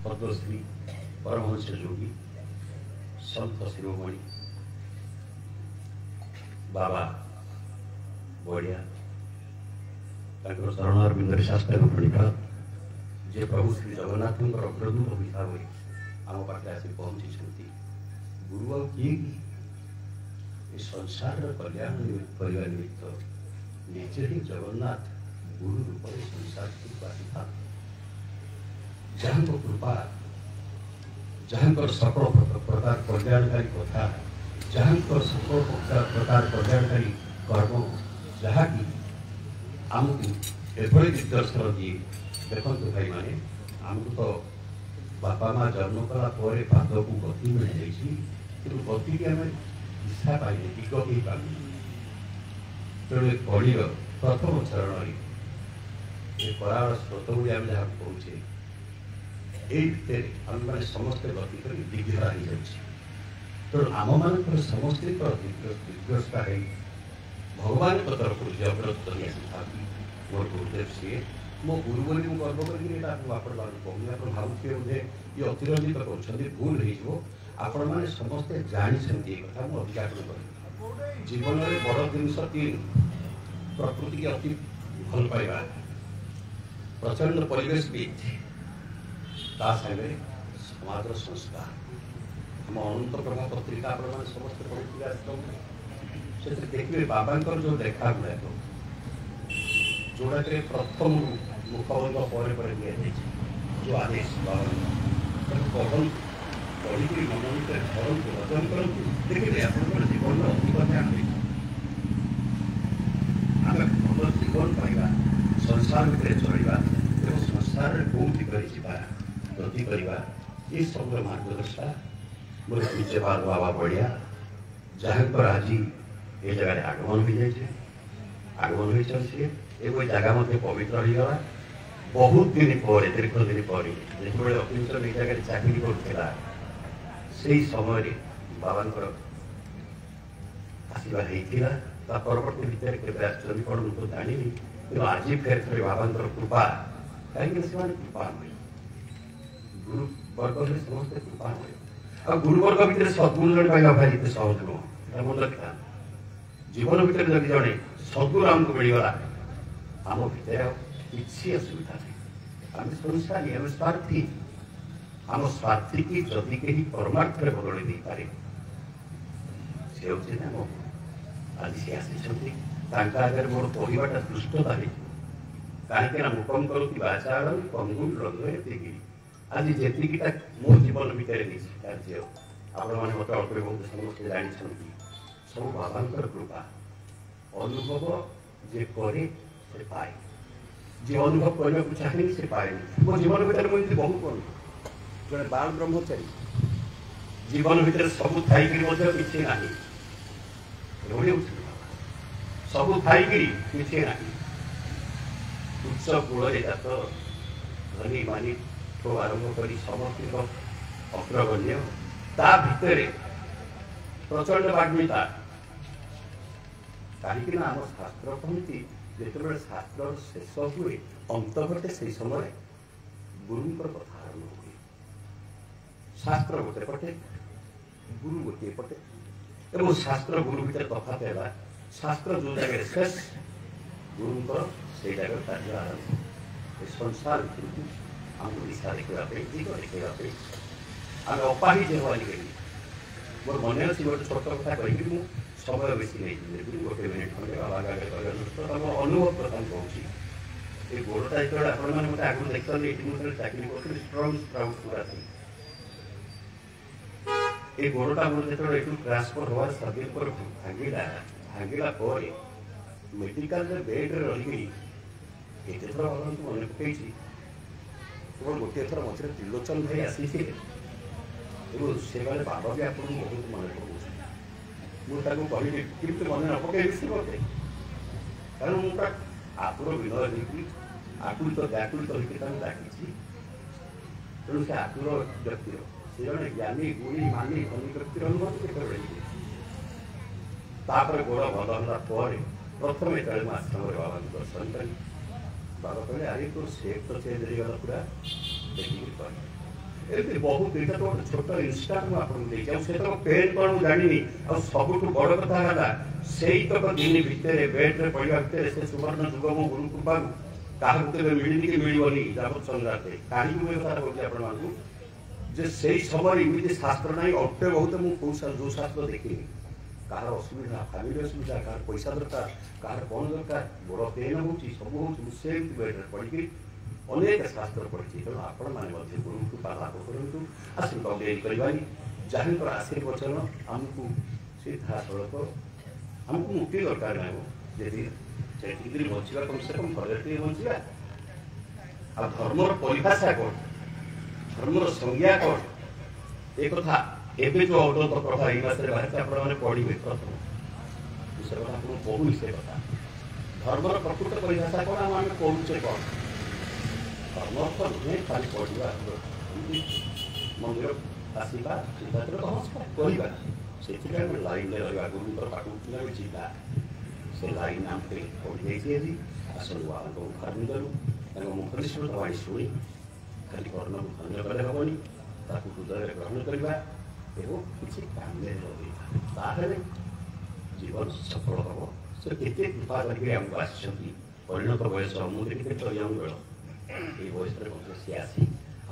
पद्मश्री परमहंस योगी संत शिरोमणि बाबा बढ़िया चरण शास्त्र प्रणिपात जे प्रभु श्री जगन्नाथ अग्रदूत हिसाब से आम पाखे आसी पहुंची गुरु किए संसार कल्याण करने निमित्त निजे ही जगन्नाथ गुरु रूप में संसार को आसी जहाँ कृपा जहाँ सकल प्रकार कल्याणकारी कथा जहाँ सकल प्रकार कल्याणकारी कर्म जहाँकि आमको एभली दिग्दर्शन दिए देखो भाई माने आमको तो बापा माँ जन्म कला पाद को गति मिल जाइए कि गति की आम दिशा पाइले दिग ही पाइल तेणु कलिर प्रथम चरण कराल स्रोत गुड़ी आम जहाँ कहे यही भितर आम मैंने समस्ते गति कर दिग्घा हो जाए तेणु आम मान समस्त दिग्दर्शा भगवान तरफ जगत मोर गुरुदेव सी मो गुरु बोली मुझे गर्व कर भावुए बोधे ये अतिरंजित कर भूल आपण मैंने समस्ते जानते कथा मुझे उद्घाटन कर जीवन में बड़ जिनस तीन प्रकृति की अति भल पाइबा प्रचंड परिवेशविद सागे समाज संस्कार हम अनंत प्रभा पत्रिका आप समस्त पढ़ी से देखिए बाबा जो देखा गुड़ा जोड़ा प्रथम मुखबंध पर दिया जो आदेश बाबा पढ़ पढ़ी मन भरतु रचन करूँ देखिए आप जीवन अभिज्ञता आम भल जीवन पाइबा संसार भितर चलवा और संसार कौटी गति करवा ये सब मार्गदर्शा मोर पूज्यपाद बाबा बढ़िया जहाँ पर आज ये जगह आगमन हो जाए आगमन हो चलছে एगो जगह मध्य पवित्र होगा बहुत दिन पर दीर्घ दिन पर जो अकिंचन जगह चाकरी करूला से समय बाबा आसवा होता परवर्ती भितर के आश्चर्य कौन मुझे जानी कि आज फेर थे बाबा कृपा कहीं कृपा मिले गुरु वर्ग में समस्त कृपा मिले आ गुरु वर्ग भितर सद्गुण जन पाइबा भाई ये सहज नुह मन रखा जीवन भितर जब जड़े सद्गुण आमको मिलगला आम भितर किसी असुविधा नहीं आम संसारी आम स्वार्थी आम स्वार्थी की जदि कहीं परमार्थ बदल दे पारे से हूँ आज सी आगे मोर कहवाटा दुष्टता कहीं मुकम करुँगी आचारण पंगुल रंग आज जीटा मो जीवन भितर कार्य आपण मैंने मत अल्प बहुत समस्त जानते सब बाबा कृपा अनुभव जे करे से पाए जे अनुभव करने को चाहे से पाए मो जीवन भितर मुझे बहुत अनुभव जड़े बाल ब्रह्मचारी जीवन भितर सब थी किसी ना सब थी किसी ना उच्च कूल जात धनी मानी तो आरंभ कर समस्त अग्रगण्य ता भितर प्रचंड वाग्मिता कहीं आम शास्त्र कहती जिते शास्त्र शेष हुए अंत घटे से समय गुरुंर कथा आरंभ हुए शास्त्र गोटे पटे गुरु गोटे पटे और शास्त्र गुरु भितर तफात है शास्त्र जो जगह शेष गुरुंर से जगह कार्य आरंभ संसार भितर आमको दिशा देखा दिग देखा आम अपाही जे गली मोर मन अच्छी गोटे छोट कथा कही समय बेसी नहीं गोटे मिनिट खंडे बाबा आगे अनुभव प्रथम कहूँ ये गोड़टा जो आप आगुरी देखते ये चाकरी करी स्ट्रंग स्प्राउट पूरा थी ये गोड़टा मोर जो ये ट्रांसफर हवा 7 दिन पर भांगला भांगला मेडिकल बेड्रे रही ये थर मन पकई गोटे थर मझे त्रिलोचन भाई आसी से बाबा भी आप बहुत मन पकाऊँ मुझे कहली मन न पकड़ सी मत कारण मुझे आपुर विनय देखी आकुलित व्याकुलित होकर डाकी तेणु से आकुर व्यक्तिर से जड़े ज्ञानी गुणी मानी धनी व्यक्तिर अनुभव केपर गोड़ भल है प्रथम जो आश्रम बाबा दर्शन करी बाबा कहले अरे तो सेप तो चेंज हो गला पूरा देखिए एमती बहुत एटा तो छोट इनस्टाट मुझे आपको देखिए से तो पेन कौन जानी आ सबुठ बड़ कथा है से तक दिन भितर बेड्रे पड़ा भितर से सुवर्ण जुग मो गुरु कृपा क्या मिलनी कि मिलनी जावत संग्राते कहीं मुझे कथा कहूँ आपण जे से समय एमती शास्त्र ना अटे बहुत मुझे जो शास्त्र देखी कहार असुविधा फैमिली असुविधा कहार पैसा दरकार कहार कौन दरकार बड़ पेन हो सब हो बेड्रे पड़ी अनेक शास्त्र पढ़ी तेणु आपण मैंने गुरु कृपा लाभ करूँ आशीर्वाद देरी करवानी जहाँ आशीर्वचन आमको सीधा सड़क आमको मुक्ति दरकार ना जी बचा कम से कम घरे बचा आ धर्मर परिभाषा कौन धर्मर संज्ञा कौन एक कथा एवं जो अवगत प्रभा ये मास बाहर आपने पढ़े प्रथम से कथा आपको कहूँ से कथा धर्मर प्रकृत परिभाषा कौन आम कहे कौन धर्म तो नुहे खाली पढ़ा मंदिर आसवा सिद्धांत नमस्कार करवा से लाइन रहा गुरु पाठ जीवा से लाइन आम पढ़ी जाइए आसलू आम घर निकलू मुखनिश्चित वाणी शुणी खाली कर्ण को धन्य कले हेनी हृदय ग्रहण करवा एवं किसी काम में जीवन सफल हम से केते कृपा करके आमको आसी परिणत बयस मुझे केते यंग बेल ये बयस सी आसी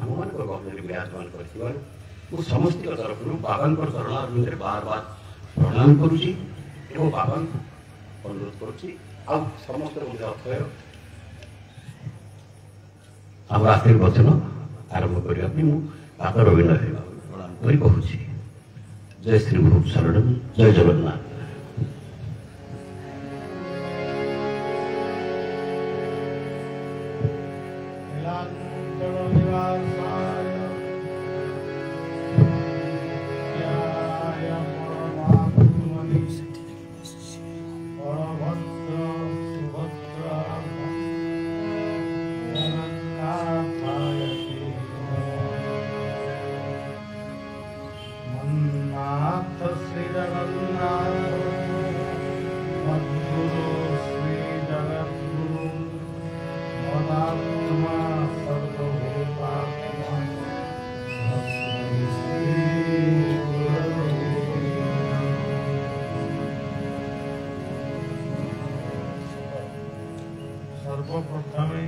आम मान गहन विराजमान कर समस्त तरफ बाबा चरण बार बार प्रणाम करुच्ची बाबा अनुरोध करुच्ची समस्त अथय आम आशीर्वचन आरंभ करने मुझे रविन्द्र प्रणाम कर कहूँ जय श्री गुरु शरण जय जगन्नाथ। सर्वप्रथमे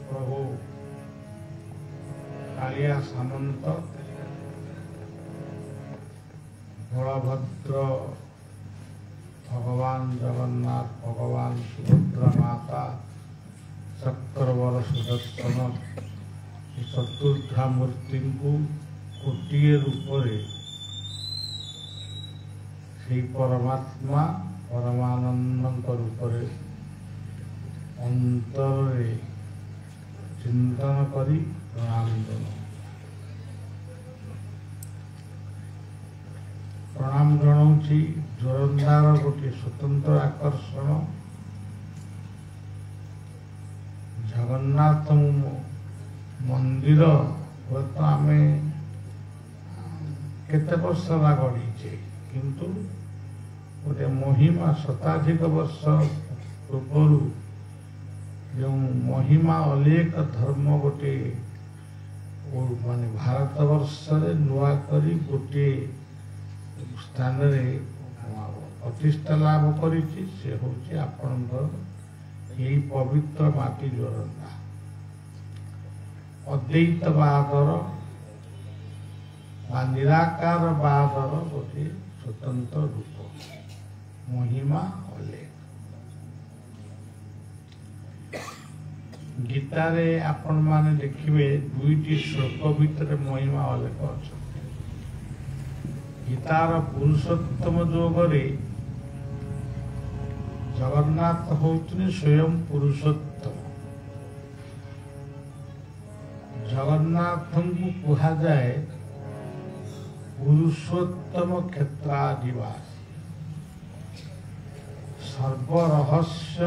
प्रभु कालिया सामंत बलभद्र भगवान जगन्नाथ भगवान सुभद्रा माता चक्रवर सुदर्शन चतुर्धा मूर्ति को गोटे रूप से परमात्मा परमानंद रूप अंतर चिंतन करी प्रणाम प्रणाम जनाऊँगी जोरंदार गोटे स्वतंत्र आकर्षण जगन्नाथ मंदिर तो आम केते वर्ष गढ़ीचे किंतु गोटे महिमा शताधिक वर्ष पूर्व जो महिमा अलेख धर्म गोटे माने भारत वर्ष नुआ करी गोटे स्थान प्रतिष्ठा लाभ कर यही पवित्र माटी जोरंदा अद्वैतवादर निराकार वादर गोटे स्वतंत्र रूप महिमा अलेख गीतारे आपण माने देखिए दुईटी श्लोक भितर महिमा अलेख अच्छा गीतार पुरुषोत्तम जोगरे जगन्नाथ होउछन स्वयं पुरुषोत्तम जगन्नाथ को कहा जाए पुरुषोत्तम क्षेत्राधिवास सर्वरहस्य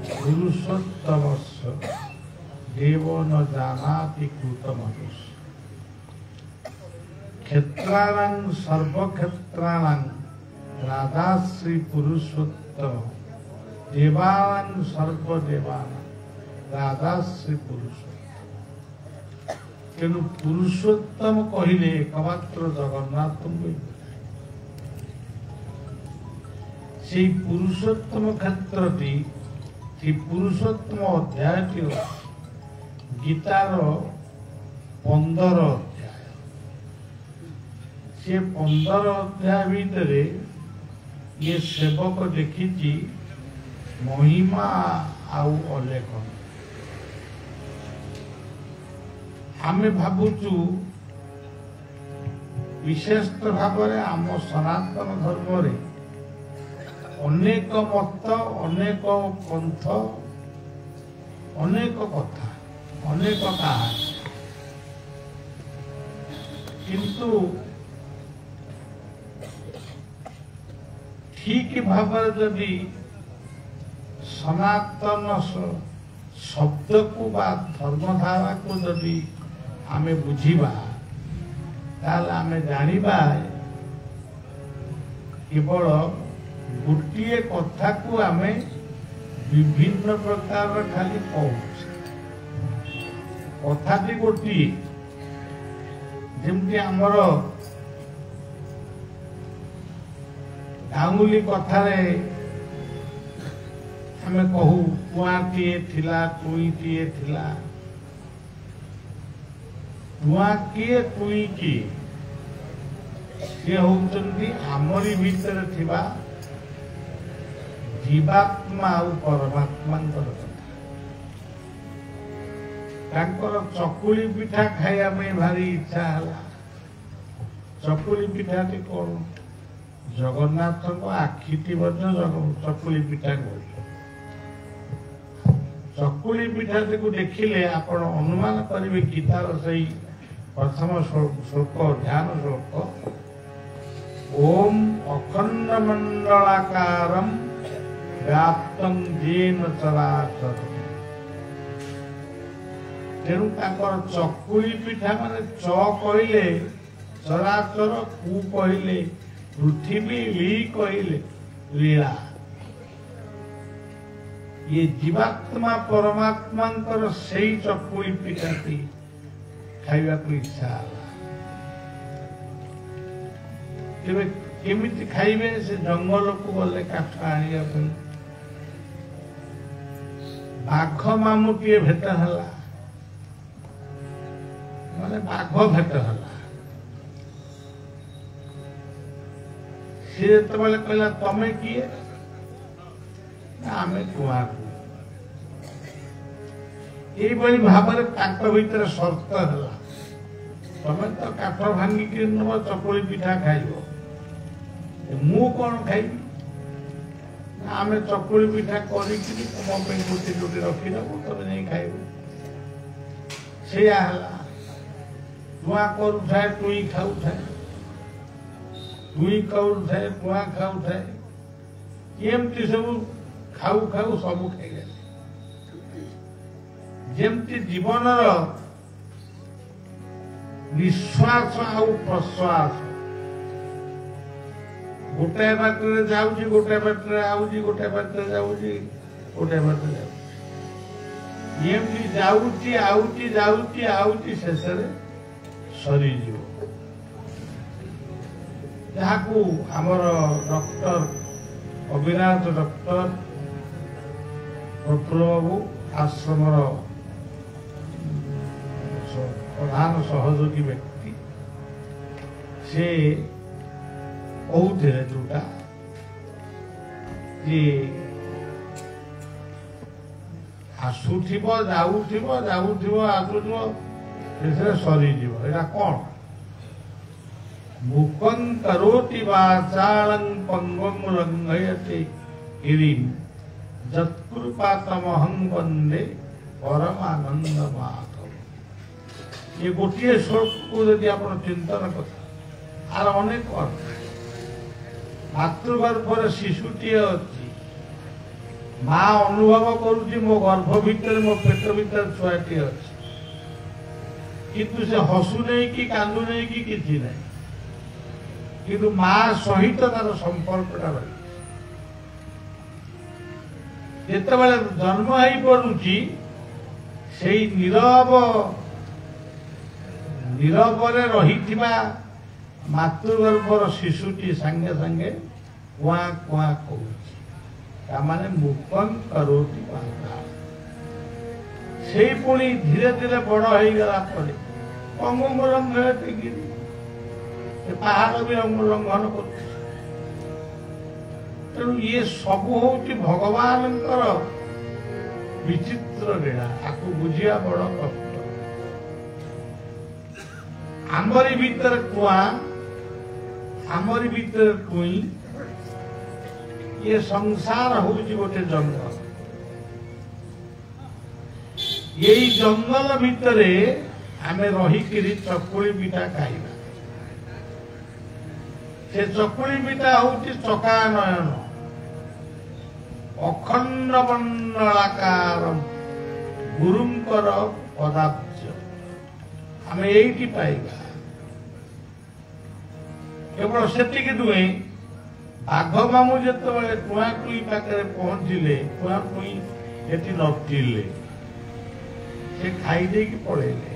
पुरुषोत्तमस्य देवो न जानाति कृतमनुष्य क्षेत्राणां सर्वक्षेत्राणां राधाश्री पुरुषोत्तम देवानां सर्वदेवानां राधाश्री पुरुषोत्तम तेणु पुरुषोत्तम कहले एकमात्र जगन्नाथ से पुरुषोत्तम क्षेत्र पुरुषोत्तम अध्याय गीतार 15 अध्याय से 15 अध्याय भितर ये सेवक देखी महिमा आउ अलेखन आमे भावुचु विशेष भाव आम सनातन धर्म रे अनेक मत अनेक पंथ अनेक कथा अनेक कहानी किंतु ठीक भाव जदि सनातन शब्द को बा धर्मधारा को जदि आमे बुझीबा ताल आमे जानिबा केवल गोटे कथा को आमे विभिन्न प्रकार खाली कहू कथाटी गोटे जमती आमर गांगुली कथारे आमे कहू कुआटीए थिला टुईटीए थिला कुआ किए टुई किए से होउचंती आमरी भीतर थिबा जीवात्मा और परमात्मा चकुली पिठा खाइया में भारी इच्छा है चकुली पिठा कौन जगन्नाथ को आखिटी चकुली पिठा चकुली पिठा को देखिले आपण अनुमान करेंगे गीतार सही प्रथम श्लोक ध्यान श्लोक ओम अखंड मंडलाकारम व्याप्तं येन चराचर तेणु चकुली पिठा माने च कहले चराचर कु कहले पृथ्वी ली कहले लीला ये जीवात्मा परमात्मा से चकुली पिठा खाइबा को इच्छा केमिति खाइबे से जंगल को गले काठ आनिया बाघ मामुटीए भेट हला माने बाघ भेट हला से तबले कहला तमे किए आमे कुआ ये बड़ी भाବରେ ତାଙ୍କ ଭିତରେ ସର୍ତ୍ତ ହେଲା ତମେ ତ କାଠ ଭାଙ୍ଗିକି ନବ ଚକୁଳି ପିଠା ଖାଇବ ମୁଁ କଣ ଖାଇବି ଆମେ ଚକୁଳି ପିଠା କରିକି ତମ ପାଇଁ ଗୋଟି ଗୋଟି ରଖିଦେବୁ ତମେ ନେଇ ଖାଇବ ସେଇଆ ହେଲା କୁଆ କରୁଥାଏ ଟୁଇ ଖାଉଥାଏ ଟୁଇ ଖାଉଥାଏ କୁଆ ଖାଉଥାଏ ଏମିତି ସବୁ ଖାଉ ଖାଉ ସବୁ ଖାଇଗଲେ जेमती जीवन निश्वास आउ प्रश्वास गोटे बाटर जाऊँगी गोटे बाटर आऊँगी गोटे बाटर जाऊँगी गोटे बाटर जाऊँगी एमती जाऊँगी आऊँगी जाऊँगी आऊँगी शेष सरी जहाँ को आमर डॉक्टर अविनाश डॉक्टर प्रफुल्ल बाबू आश्रम प्रधान सहयोगी व्यक्ति से कहते जोटा आसुथिब जाऊथिब जाऊथिब आसुथिब सरी कौन मुखं करोति वाचालं पंगं लंघयते गिरिं जत्कृपातमहं वंदे परमानंद माधव ये गोटे श्लोक को यदि आप चिंतन कर आर अनेक अर्थ मातृगर्भर शिशुटी अच्छी माँ अनुभव करुच्ची मो गर्भ भितर मो पेट भीतर छुआटी अच्छी किंतु से हसु नहीं कि कांदु नहीं कि किसी नहीं किंतु माँ सहित तार संपर्कटा रही जितेबाला जन्म हो पड़ुची से नीरव नीरवरे रहिथिबा मातृगर्भर शिशुटी संगे संगे कुआ कुआ कहूछि तामाने मुखं करोति वाचा से पुणी धीरे धीरे बड़ हो गला परे अंग रंग पहाड़ भी अंग लंघन कर तेणु ये सबू हूँ भगवान विचित्र लीला आपको बुझिया बड़ कष्ट आमरी भीतर कुआ आमरी भीतर कुई ये संसार हूँ गोटे जंगल यही जंगल भितर आमे रही चकुली पिठा खाइबा से चकुली पिठा हूँ चकानयन अखंड मंडलाकार गुरुंकर पदार्थ आमे एठी पाइबा केवल सेतिक नुहे बाघ मामू जिते कुआकुई पाखे पहुंचले कुआकुई एटी नटिले से खाई पड़ेले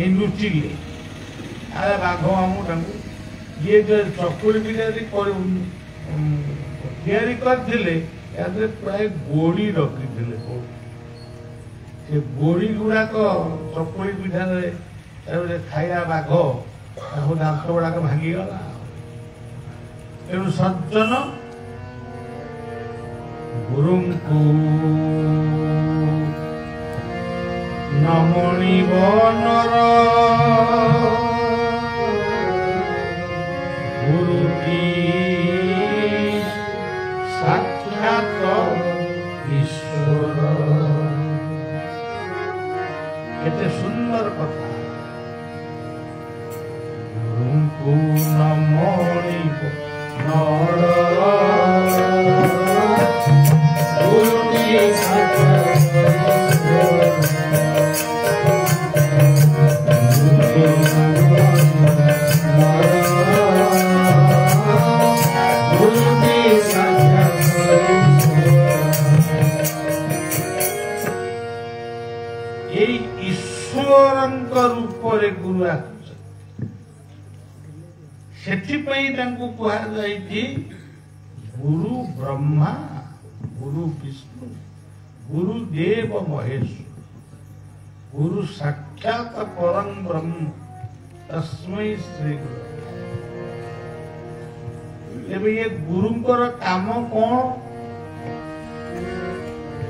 लुचिले अरे बाघ मामू ये जो चकुली पिठा करते प्राय गोड़ी रखी से गोड़ी गुड़ाक चकुली पिठा खाइला बाघ दांत गुड़ाक भांगीगला तेणु सज्जन गुरु को नमणिब नर गुरु की साक्षात ईश्वर केते सुंदर कथा गुरु को नमणिब नर गुरु की रूपरे गुरु आछि गुरु ब्रह्मा गुरु विष्णु गुरु देव महेश्वर गुरु साक्षात परम ब्रह्म तस्मै श्री गुरु एबे ये गुरुंकर काम कौन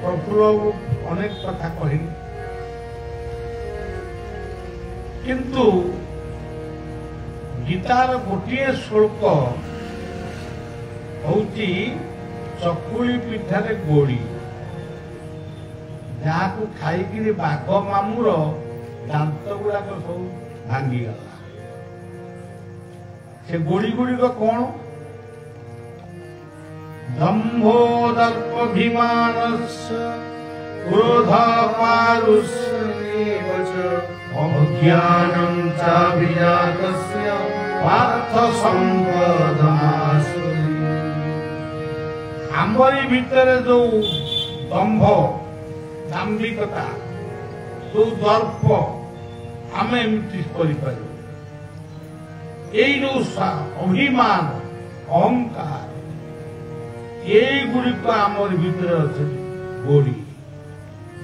प्रफुल्ल अनेक कथा कहिली किंतु गीतार गोटे श्लोक हूँ चकुली पिठारे गोड़ी जहाँ को खाई बाघ मामूर दांत गुड़ाक सब भांगीगला से गोड़ी गुड़िक कौन दंभो दर्पभिमानस्य क्रोध पारुष्येव च अज्ञानं चाभिजातस्य पार्थ संपदमासु आमरी भीतर जो दंभ दाम्भिकता जो दर्प आमे एमती करिपार जो अभिमान अहंकार ये गुड़िक आमर भीतर अच्छे गोड़ी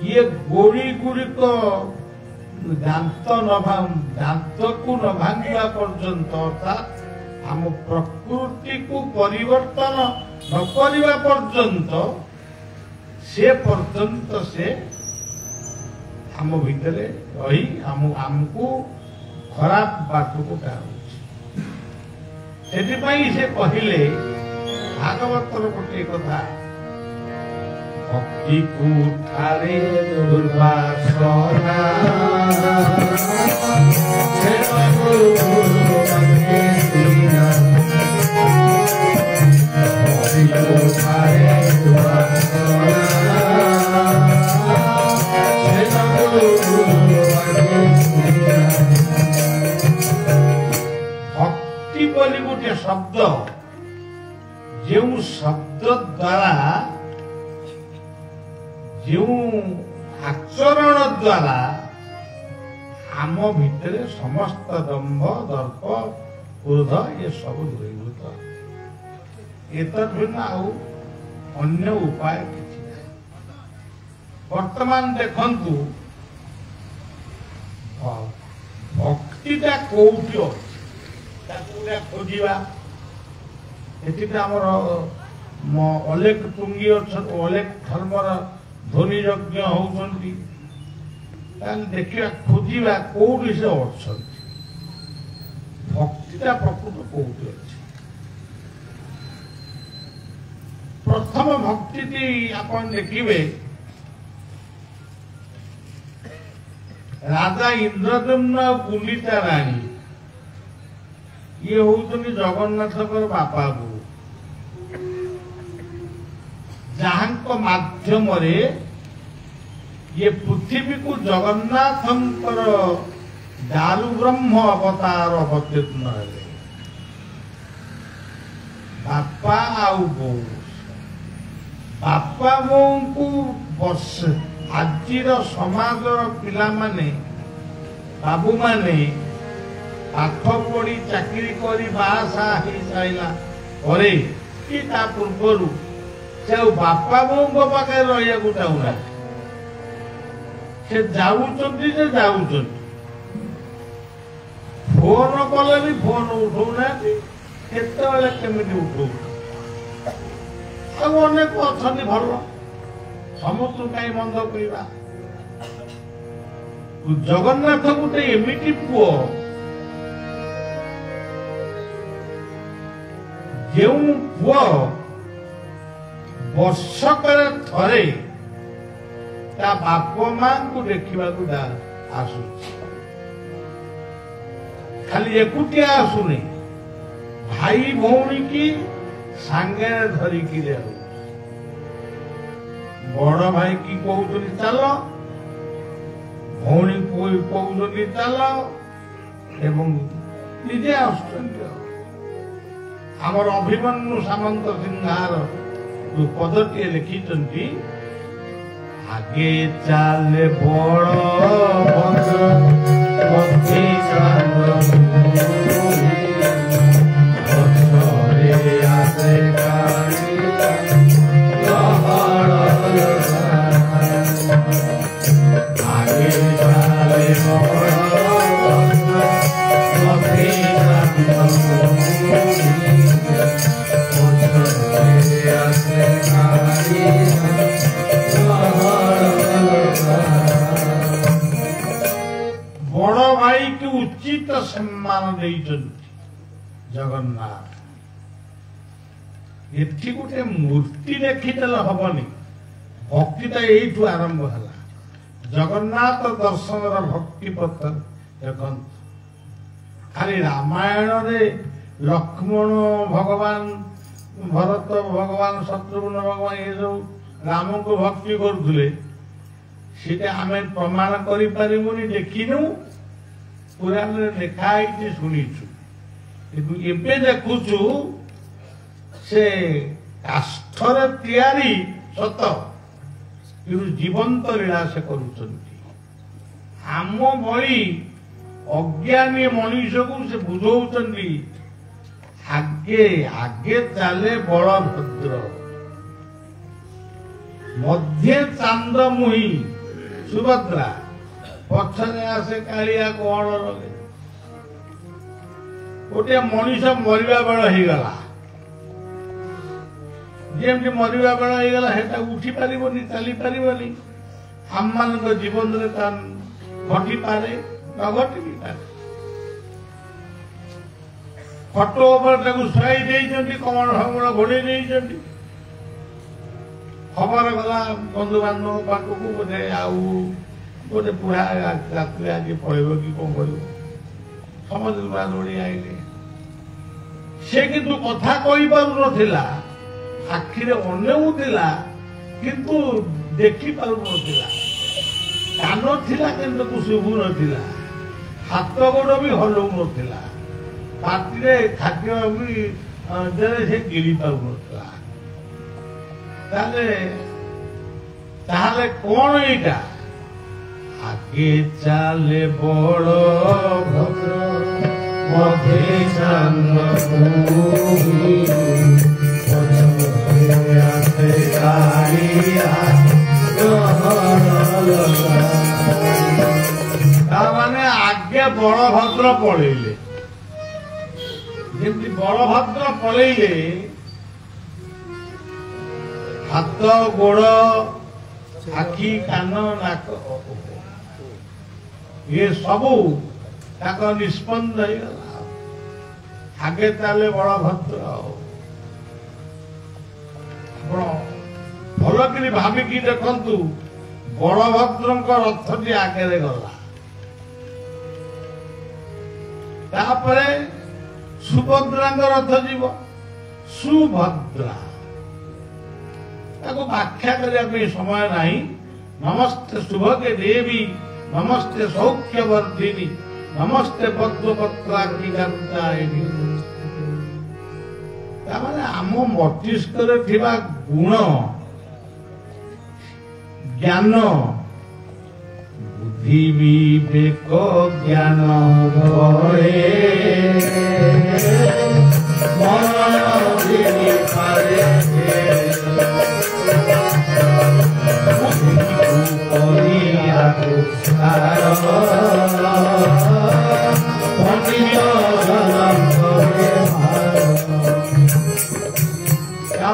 ये गोड़ी गुड़िक दांत को न भांगा पर्यंत अर्थात आम प्रकृति को परिवर्तन न करने पर्यंत से पर्यंत से आम भीतर रही आमको खराब बाट को से कहले भागवतर गोटे कथा भक्ति को ठारे दुर्वासना भक्ति बोली गोटे शब्द जो शब्द द्वारा जो आचरण द्वारा आम भितर समस्त दंभ दर्प क्रोध ये सब दूरीभूत एतद भिन्न आउ अन्य उपाय किछि नहीं। वर्तमान देखंतु भक्तिटा कोउठी अछि ताकू खोजिबा एति हमर अलेख टुंगी अलेख धर्मर ध्वनि यज्ञ होउछंती देखिए खोजा कौटी से अच्छा भक्तिटा प्रकृत कौटी अच्छे प्रथम भक्ति आप देखिए राजा इंद्रदम्न गुलिता राणी ये होउछंती जगन्नाथ बापा बो जहां माध्यम ये पृथ्वी को जगन्नाथ दारु ब्रह्म अवतार अवतीर्ण है बापा आउ बो बापा बो को वर्ष आजिर समाज पिला माने बाबू माने पाठ पढ़ी चाकरी करी बासा ही साइला अरे कि ता पूर्व से बापा बो पाखे रहिया को चाहूना से जाऊचंती से जाऊचंती फोन कले भी फोन उठौना केतबेले केमिति उठौ अब अनेक अछंती भल समस्त कहीं मंद करिबा जगन्नाथ गोटे एमिति पुओ जेउ पुओ वर्षकरे थरे ता बाप मां को देखा आसु खाली एकुटिया आसुनी भाई भौणी की सांगे धरिकी बड़ भाई की कहते चल भौणी कहते चल एवं निजे आमर अभिमन्यु सामंत सिंहार जो पदटी लिखिंट आगे चाले बड़ बड़ भाई की उचित सम्मान जगन्नाथ एठी गोटे मूर्ति देखीदेले हबनी भक्तिटा एठू आरंभ है जगन्नाथ दर्शन भक्ति पथ देखो खाली रामायण रे लक्ष्मण भगवान भरत भगवान शत्रुघ्न भगवान ये जो राम को भक्ति करुले सीटा आम प्रमाण करें देखिनु पुराण लिखाई शुणीचु एबे देखुचु से काष्ठर तैयारी सत जीवंत लीला से करुचंती आम भली अज्ञानी मनीष को से बुझौचंती आगे आगे चले बलभद्र मध्य चांद मुही सुभद्रा पछरे आसे कालिया कौन लगे गोटे मनीष मरिबा बेल हो गला जेमती मरिबा बेल हो गला हेटा उठी पारिबनी चली पारिबनी हम मान जीवन रे घटी पारे न घटी भी पारे खटो ऊपर शुआई कमल फमल घोड़े खबर गला बंधु बांधव पाखक बोधे आते पुरा रात्रि आज पड़ेब कि कौन कर समझ पूरा दौड़ी आईले से किंतु कथा कही पारु नथिला आखिरे अनेउथिला किंतु देखि पारु नथिला कान थिला किंतु शुभु नथिला हाथ गोड़ भी हलौ नथिला पार्टी खाद्य भी से गिरी पारु नथिला ताले कौन एटा আগে চালে বড় ভদ্র মধ্যে চান্দ ভূমি পছরে আছে কালিয়া তার মানে আগে বড়ভদ্র পড়েইলে যেমনি বড়ভদ্র পড়েইলে হাত ଗୋଡ଼ ଆଖି କାନ ନାକ ଇଏ ସବୁ ତାଙ୍କ ନିଷ୍ପନ୍ଦ ହେଇଗଲା ଆଗେ ତାହେଲେ ବଳଭଦ୍ର ଆପଣ ଭଲ କରି ଭାବିକି ଦେଖନ୍ତୁ ବଳଭଦ୍ରଙ୍କ ରଥଟି ଆଗରେ ଗଲା ତାପରେ ସୁଭଦ୍ରାଙ୍କ ରଥ ଯିବ ସୁଭଦ୍ରା ତାକୁ ବ୍ୟାଖ୍ୟା କରିବା ପାଇଁ ସମୟ ନାହିଁ ନମସ୍ତେ ଶୁଭକେ ଦେବୀ ନମସ୍ତେ ସୌଖ୍ୟବର୍ଦ୍ଧିନୀ ନମସ୍ତେ ପଦ୍ମପତ୍ରାକ୍ଷିକାନ୍ତାୟିନୀ ତାମାନେ ଆମ ମସ୍ତିଷ୍କରେ ଥିବା ଗୁଣ ଜ୍ଞାନ ବୁଦ୍ଧି ବିବେକ ଜ୍ଞାନ ବଳେ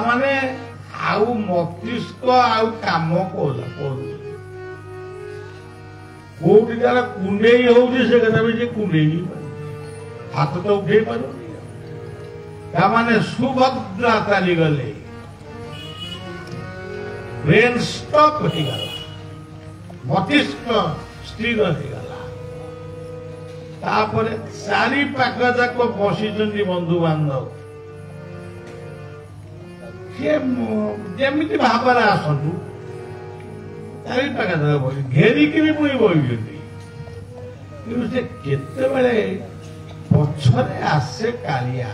ମାନେ ଆଉ ମସ୍ତିଷ୍କ ଆଉ କାମ କରୁଛି କୋଉଠି ତାର କୁଣ୍ଡେଇ ହଉଛି ସେ କଥା ବି ସେ କୁଣ୍ଡେଇ ହାତ ତ ଉଠେଇ ପାରୁନି ତାମାନେ ସୁଭଦ୍ରା ଚାଲିଗଲେ ବ୍ରେନ ଷ୍ଟପ୍ ହେଇଗଲା ମସ୍ତିଷ୍କ ସ୍ଥିର ହେଇଗଲା ତାପରେ ଚାରି ପାଖ ଯାକ ବସିଛନ୍ତି ବନ୍ଧୁବାନ୍ଧବ ସିଏ ଯେମିତି ଭାବରେ ଆସନ୍ତୁ ଚାରି ପାଖ ଯାକ ବସି ଘେରିକିରି ପୁଣି ବସିଛନ୍ତି କିନ୍ତୁ ସେ କେତେବେଳେ ପଛରେ ଆସେ କାଳିଆ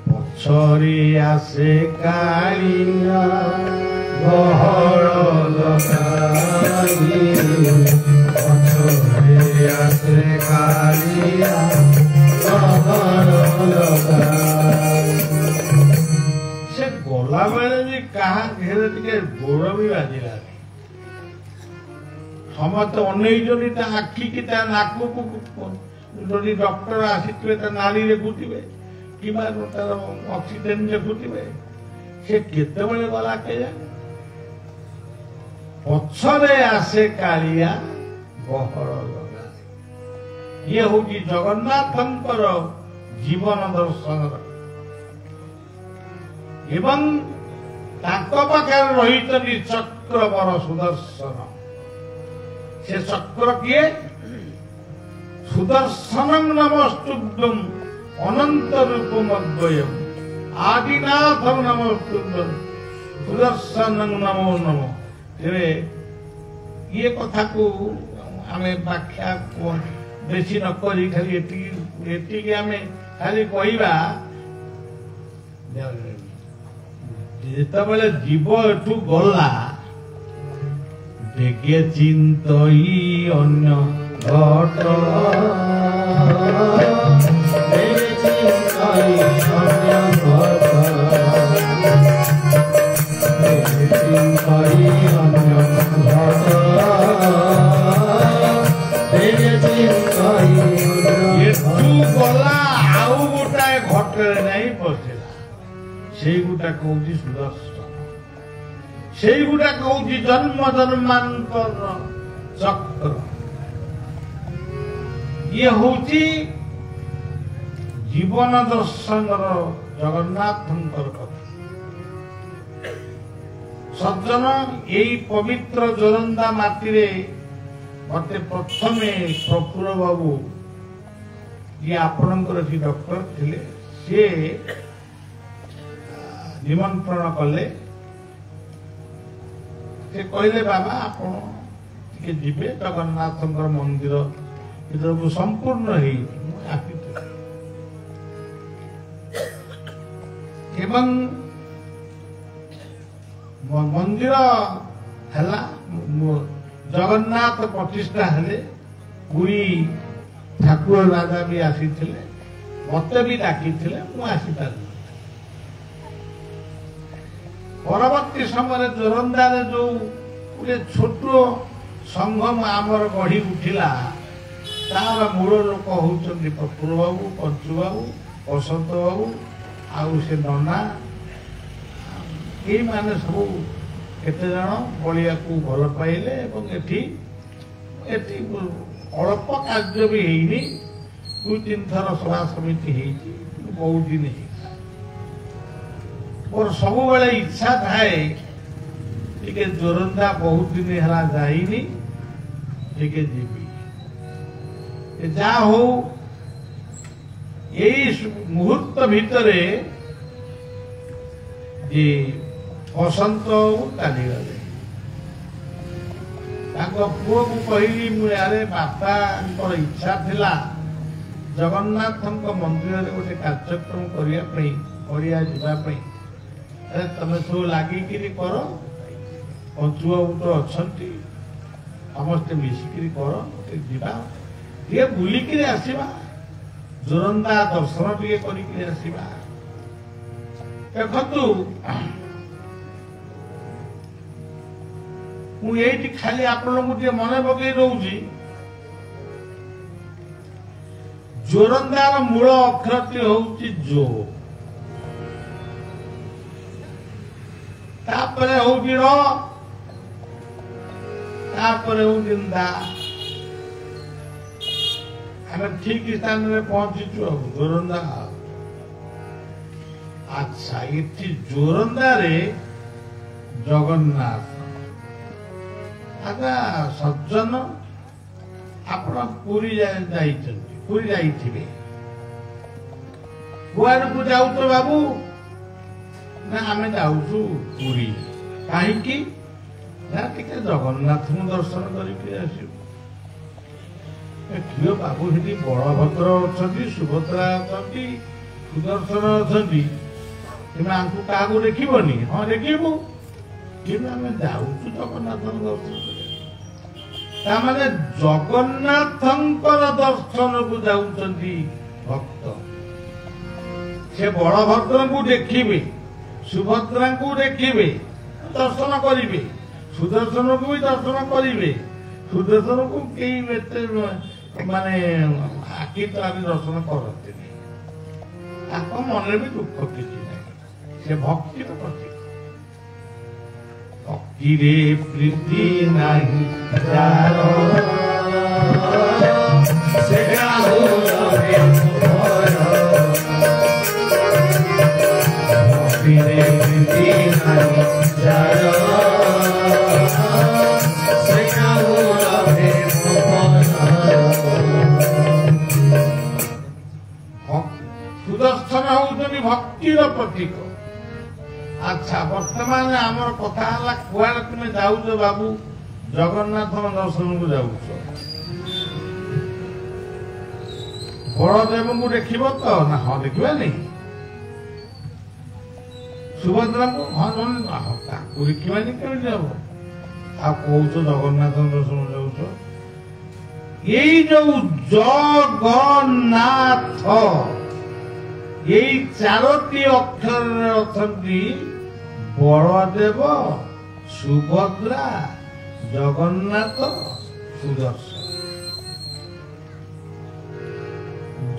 ପଛରେ ଆସେ କାଳିଆ ଗହଳ ଲଗାଇ ପଛରେ ଆସେ କାଳିଆ ଗହଳ ଲଗାଇ ସେ ଗଲାବେଳେ ବି କାହା ଘେରେ ଟିକେ ଗୋଡ଼ ବି ବାଜିଲାନି ସମସ୍ତେ ଅନେଇଛନ୍ତି ତା ଆଖିକି ତା ନାକକୁ ଯଦି ଡକ୍ଟର ଆସିଥିବେ ତା ନାଳି ଦେଖୁଥିବେ କିମ୍ବା ତାର ଅକ୍ସିଜେନ ଦେଖୁଥିବେ ସେ କେତେବେଳେ ଗଲା କେଜାଣି ପଛରେ ଆସେ କାଳିଆ ଗହଳ ଲଗାଏ ଇଏ ହଉଛି ଜଗନ୍ନାଥଙ୍କର ଜୀବନ ଦର୍ଶନର ଏବଂ ତାଙ୍କ ପାଖରେ ରହିଛନ୍ତି ଚକ୍ରବର ସୁଦର୍ଶନ ସେ ଚକ୍ର କିଏ ସୁଦର୍ଶନଂ ନମସ୍ତୁଭ୍ୟଂ ଅନନ୍ତ ରୂପମ୍ ଅଦ୍ବୟମ୍ ଆଦିନାଥଂ ନମସ୍ତୁଭ୍ୟଂ ସୁଦର୍ଶନଂ ନମୋ ନମଃ ତେବେ ଇଏ କଥାକୁ ଆମେ ବ୍ୟାଖ୍ୟା ବେଶୀ ନ କରି ଖାଲି ଏତିକି ଆମେ ଖାଲି କହିବା ଯେତେବେଳେ ଜୀବ ଏଠୁ ଗଲା ବେଗେ ଚିନ୍ତଇ ଅନ୍ୟ ଘଟ ଗଲା ଆଉ ଗୋଟାଏ ଘଟରେ ଯାଇ ବସିଲା ସେଇଗୁଟା କହୁଛି ସୁଦର୍ଶନ ସେଇଗୁଟା କହୁଛି ଜନ୍ମ ଜନ୍ମାନ୍ତର ଚକ୍ର ଇଏ ହଉଛି ଜୀବନ ଦର୍ଶନର ଜଗନ୍ନାଥଙ୍କର କଥା ସଜ୍ଜନ ଏଇ ପବିତ୍ର ଜୋରନ୍ଦା ମାଟିରେ ମତେ ପ୍ରଥମେ ପ୍ରଫୁଲ୍ଲ ବାବୁ ଯିଏ ଆପଣଙ୍କର ଏଠି ଡକ୍ଟର ଥିଲେ ସିଏ ନିମନ୍ତ୍ରଣ କଲେ ସେ କହିଲେ ବାବା ଆପଣ ଟିକେ ଯିବେ ଜଗନ୍ନାଥଙ୍କର ମନ୍ଦିର ଭିତରକୁ ସମ୍ପୂର୍ଣ୍ଣ ହେଇଛି ମୁଁ ଆସିଥିଲି ଏବଂ ମନ୍ଦିର ହେଲା जगन्नाथ प्रतिष्ठा हेले पुरी ठाकुर राजा भी आसी मत भी डाकी आसीपार परवर्ती समय जोरंदार जो गोटे छोट संगम आमर गढ़ी उठिला तार मूल लोक होउछन्ति प्रफुल्ल बाबू पंचु बाबू बसंत बाबू आउ से नना ये माने सब केते जन बलिया को भल पाइले एवं एठी अल्प कार्य भी हेनी दु तीन थर सभा समिति हेची बहुत दिन है और सब बेले इच्छा थाए टिके जोरंदा बहुत दिन है जाइनी टिके जीवी जा हो यही मुहूर्त भितरे जे बसंत चली गले पुओ को कहली मुझे बापा इच्छा थिला जगन्नाथ मंदिर में गोटे कार्यक्रम करने तमें सब लगिक कर पंचु बाबू तो अच्छा समस्ते मिसिक कर बुलिक आसवा जोरंदा दर्शन टे करवा देखु मुझे खाली आपण मन पकई दौची जोरंदार मूल अक्षरटी हूँ जो तापरे हूँ निंदा आम ठीक स्थान में पहुंचीचु जोरंदा अच्छा ये जोरंदा रे जगन्नाथ आगा सज्जन आपण पुरी पुरी जाइथिबे कुआर को जाऊ तो बाबू ना आमे जाऊछु पुरी काहेकि ना टिके जगन्नाथ को दर्शन करके आसु कियो बाबू हेटी बलभद्र अछंती सुभद्रा अछंती सुदर्शन अछंती तुम आंकु कागो देखिबनी हां देखिबो कि आमे जाऊछु जगन्नाथ दर्शन तामाने जगन्नाथंकर दर्शन को जाउछंती भक्त से बलभद्र को देखिबे सुभद्रा को देखिबे दर्शन करिबे सुदर्शन को भी दर्शन करिबे सुदर्शन को कई माने आखि तो आदि दर्शन करते आपको मन भी दुख किसी नहीं से भक्ति तो प्रतीक भक्ति रे प्रीति नहीं जारो से गाओ रे भक्ति रे प्रीति नहीं जारो से गाओ रे सुदर्शन होउछनी भक्तिर प्रतीक अच्छा वर्तमान आमर कथा हला कुआड़ तुम जाऊच बाबू जगन्नाथ दर्शन को जाऊच बलदेव को देखिब तो ना हाँ देखा नहीं सुभद्रा को हाँ देखा कमी जाब आ कौच जगन्नाथ दर्शन जाऊच यही जो जगन्नाथ यही चारोटी अक्षर अछंती बलदेव सुभद्रा जगन्नाथ सुदर्शन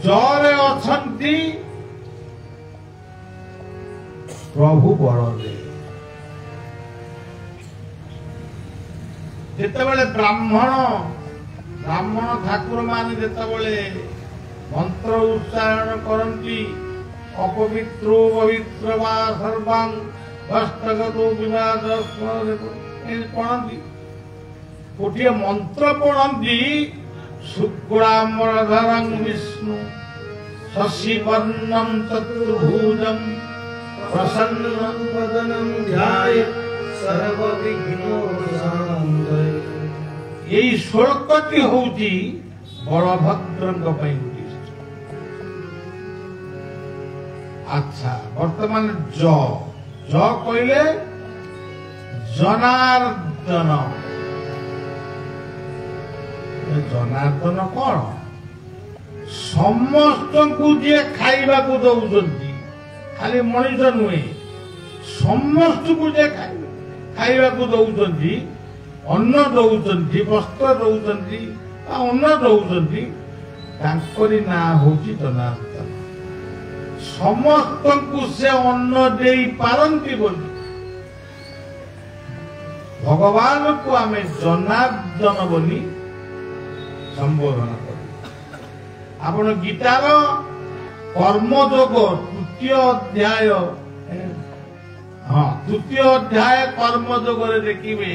जरे अछंती प्रभु बलदेव जेतेबेले ब्राह्मण ठाकुर मान जेतेबेले मंत्र उच्चारण करती अपवित्रो पवित्र वा सर्वांग हस्तगतो विवाद पढ़ती गोटे मंत्र पढ़ती शुक्लांबरधरं विष्णु शशिवर्णं चतुर्भुजं प्रसन्नं वदनं ध्यायेत् सर्वविघ्नोपशान्तये यही श्लोकटी होउची बलभद्रଙ୍କ ପାଇଁ अच्छा वर्तमान ज कहले जनार्दन ଜନାର୍ଦ୍ଦନ କଣ ସମସ୍ତଙ୍କୁ ଯିଏ ଖାଇବାକୁ ଦଉଛନ୍ତି, ଖାଲି ମଣିଷ ନୁହେଁ, ସମସ୍ତଙ୍କୁ ଯିଏ ଖାଇବାକୁ ଦଉଛନ୍ତି, ଅନ୍ନ ଦଉଛନ୍ତି, ବସ୍ତ୍ର ଦଉଛନ୍ତି, ଅନ୍ନ ଦଉଛନ୍ତି, ତାଙ୍କରି ନାଁ ହଉଛି ଜନାର୍ଦ୍ଦନ। ସମସ୍ତଙ୍କୁ ସେ ଅନ୍ନ ଦେଇ ପାରନ୍ତି ବୋଲି ଭଗବାନଙ୍କୁ ଆମେ ଜନାର୍ଦ୍ଦନ ବୋଲି ସମ୍ବୋଧନ କରୁ। ଆପଣ ଗୀତାର କର୍ମଯୋଗ ତୃତୀୟ ଅଧ୍ୟାୟ କର୍ମଯୋଗରେ ଦେଖିବେ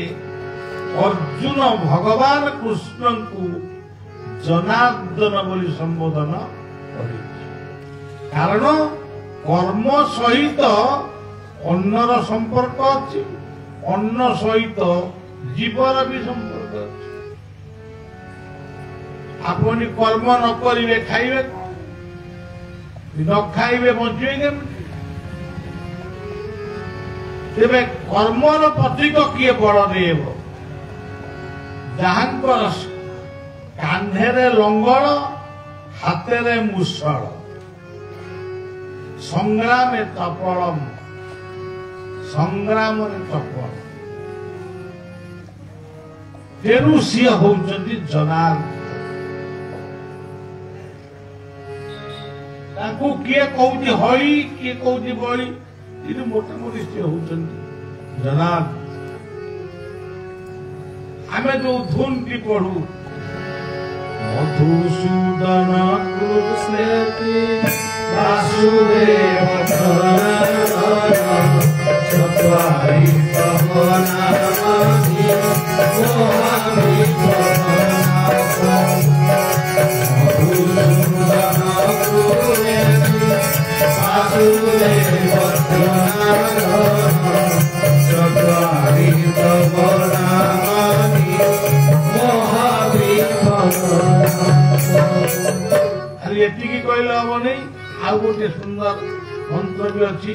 ଅର୍ଜୁନ ଭଗବାନ କୃଷ୍ଣଙ୍କୁ ଜନାର୍ଦ୍ଦନ ବୋଲି ସମ୍ବୋଧନ କରିଛି। କାରଣ କର୍ମ ସହିତ ଅନ୍ନର ସମ୍ପର୍କ ଅଛି, ଅନ୍ନ ସହିତ ଜୀବର ବି ସମ୍ପର୍କ ଅଛି। ଆପଣ କର୍ମ ନ କରିବେ ଖାଇବେ କଣ? ନ ଖାଇବେ ବଞ୍ଚିବେ କେମିତି? ତେବେ କର୍ମର ପ୍ରତୀକ କିଏ? ବଳଦେବ, ଯାହାଙ୍କର କାନ୍ଧରେ ଲଙ୍ଗଳ, ହାତରେ ମୂଷଳ, ସଂଗ୍ରାମେ ଚପଳମ୍, ସଂଗ୍ରାମରେ ଚପଳ। ତେଣୁ ସିଏ ହଉଛନ୍ତି ଜନାର୍ଦ୍ଦନ। ତାଙ୍କୁ କିଏ କହୁଛି ହଳି, କିଏ କହୁଛି ବଳି, କିନ୍ତୁ ମୋଟାମୋଟି ସିଏ ହଉଛନ୍ତି ଜନାର୍ଦ୍ଦନ। ଆମେ ଯୋଉ ଧୁନଟି ପଢୁ ମଧୁସୂଦନ କୃଷ୍ଣେତି ବାସୁଦେବ ଚତ୍ୱାରି ପ୍ରଭନାମି ମୋହାମି ମଧୁସୂଦନ କୃଷ୍ଣେତି ବାସୁଦେବ ଚତ୍ୱାରି ପ୍ରଭନାମି ମୋହାମି। ଖାଲି ଏତିକି କହିଲେ ହବ ନାହିଁ, ଆଉ ଗୋଟେ ସୁନ୍ଦର ମନ୍ତ୍ର ବି ଅଛି।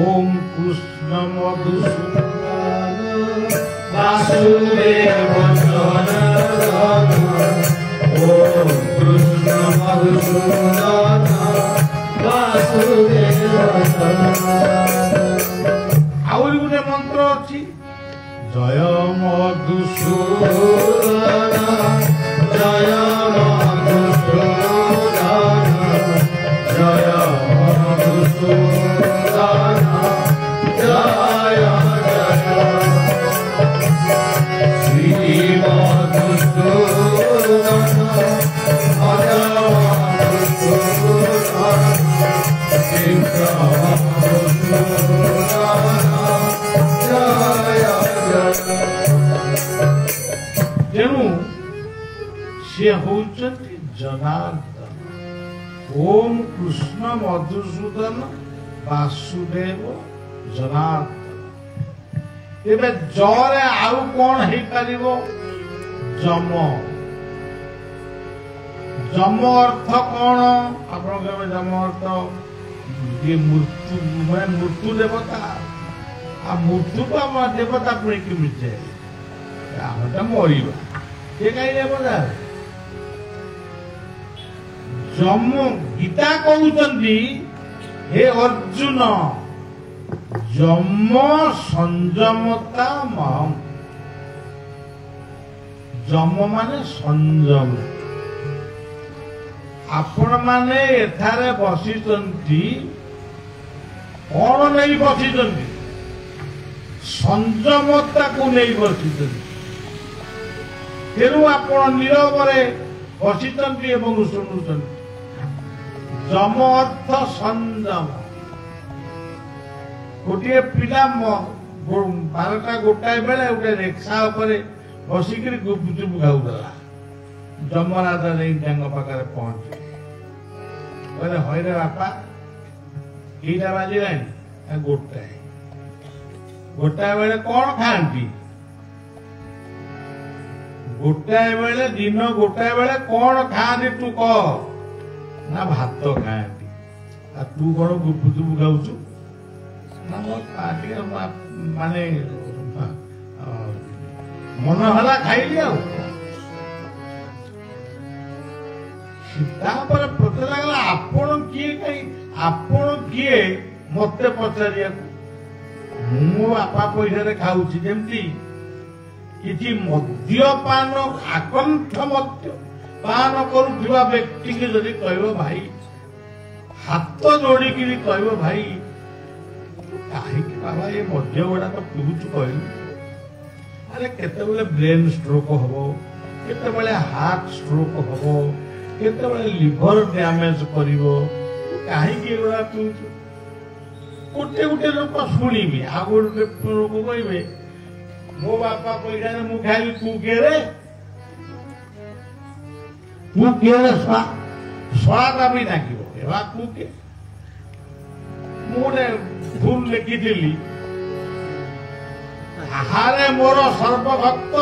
ଓମ୍ କୃଷ୍ଣ ମଧୁସୂଦନ ବାସୁଦେବ ଜନାର୍ଦ୍ଦନ, ଓମ୍ କୃଷ୍ଣ ମଧୁସୂଦନ ବାସୁଦେବ ଜନାର୍ଦ୍ଦନ। ଆହୁରି ଗୋଟେ ମନ୍ତ୍ର ଅଛି। ଜୟ ମଧୁସୂଦନ ଜୟ ମଧୁସୂଦନ ଜୟ ମଧୁସୂଦନ ଜୟ ଜୟ ଶ୍ରୀ ମଧୁସୂଦନ ଅଜ ତେଣୁ ସିଏ ହଉଛନ୍ତି ଜନାର୍ଦ୍ଦନ। ଓମ୍ କୃଷ୍ଣ ମଧୁସୂଦନ ବାସୁଦେବ ଜନାର୍ଦ୍ଦନ। ଏବେ ଜରେ ଆଉ କଣ ହେଇପାରିବ? ଯମ। ଯମ ଅର୍ଥ କଣ? ଆପଣ କହିବେ ଯମ ଅର୍ଥ ମୃତ୍ୟୁ, ମାନେ ମୃତ୍ୟୁ ଦେବତା। ଆଉ ମୃତ୍ୟୁ ତ ଆମ ଦେବତା ପୁଣି କେମିତି ଯାଏ? ଆମେ ତ ମରିବା, ସେ କାହିଁ ଦେବତା? ଯମ ଗୀତା କହୁଛନ୍ତି, ହେ ଅର୍ଜୁନ ଯମ ସଂଯମତା ମହଂ। ଯମ ମାନେ ସଂଯମ। ଆପଣ ମାନେ ଏଠାରେ ବସିଛନ୍ତି, କଣ ନେଇ ବସିଛନ୍ତି? ସଂଯମତାକୁ ନେଇ ବସିଛନ୍ତି। ତେଣୁ ଆପଣ ନୀରବରେ ବସିଛନ୍ତି ଏବଂ ଶୁଣୁଛନ୍ତି। ଯମ ଅର୍ଥ ସଂଯମ। ଗୋଟିଏ ପିଲା 12ଟା ଗୋଟାଏ ବେଳେ ଗୋଟେ ରିକ୍ସା ଉପରେ ବସିକିରି ଗୁପଚୁପ ଖାଉଥିଲା। ଯମରାଜା ନେଇ ତାଙ୍କ ପାଖରେ ପହଞ୍ଚିଲେ, କହିଲେ ହଇରେ ବାପା କେଇଟା ବାଜିଲାଣି? ଗୋଟାଏ। ଗୋଟାଏ ବେଳେ କଣ ଖାଆନ୍ତି? ଗୋଟାଏ ବେଳେ, ଦିନ ଗୋଟାଏ ବେଳେ କଣ ଖାଆନ୍ତି ତୁ କହ? ନା ଭାତ ଖାଆନ୍ତି। ଆଉ ତୁ କଣ ଗୁପଚୁପ ଖାଉଛୁ? ନା ଟିକେ ମାନେ ମନ ହେଲା ଖାଇଲି ଆଉ। ତାପରେ ପଚାରିଲା ଆପଣ କିଏ କାହିଁ ଆପଣ କିଏ ମତେ ପଚାରିବାକୁ ମୁଁ ବାପା ପଇସାରେ ଖାଉଛି ଯେମିତି କିଛି ମଦ୍ୟପାନ ଆକଣ୍ଠ ମଦ୍ୟପାନ କରୁଥିବା ବ୍ୟକ୍ତିକି ଯଦି କହିବ ଭାଇ ହାତ ଯୋଡ଼ିକିରି କହିବ ଭାଇ କାହିଁକି ବାବା ଏ ମଦ୍ୟ ଗୁଡାକ ପିଉଛୁ କହିଲୁ ଆରେ କେତେବେଳେ ବ୍ରେନ୍ ଷ୍ଟ୍ରୋକ୍ ହବ କେତେବେଳେ ହାର୍ଟ ଷ୍ଟ୍ରୋକ୍ ହବ କେତେବେଳେ ଲିଭର ଡ୍ୟାମେଜ କରିବ କାହିଁକି ଏଗୁଡା ପିଉଛୁ ଗୋଟେ ଗୋଟେ ଲୋକ ଶୁଣିବି ଆଉ ଗୋଟେ ଲୋକ କହିବେ ମୋ ବାପା ପଇସାରେ ମୁଁ ଖାଇଲି ତୁ କିଏ ଶଳାଟା ବି ଡାକିବ ଏବା ତୁ କିଏ ମୁଁ ଗୋଟେ ଭୁଲ ଲେଖିଥିଲି ଆହାରେ ମୋର ସର୍ବଭକ୍ତ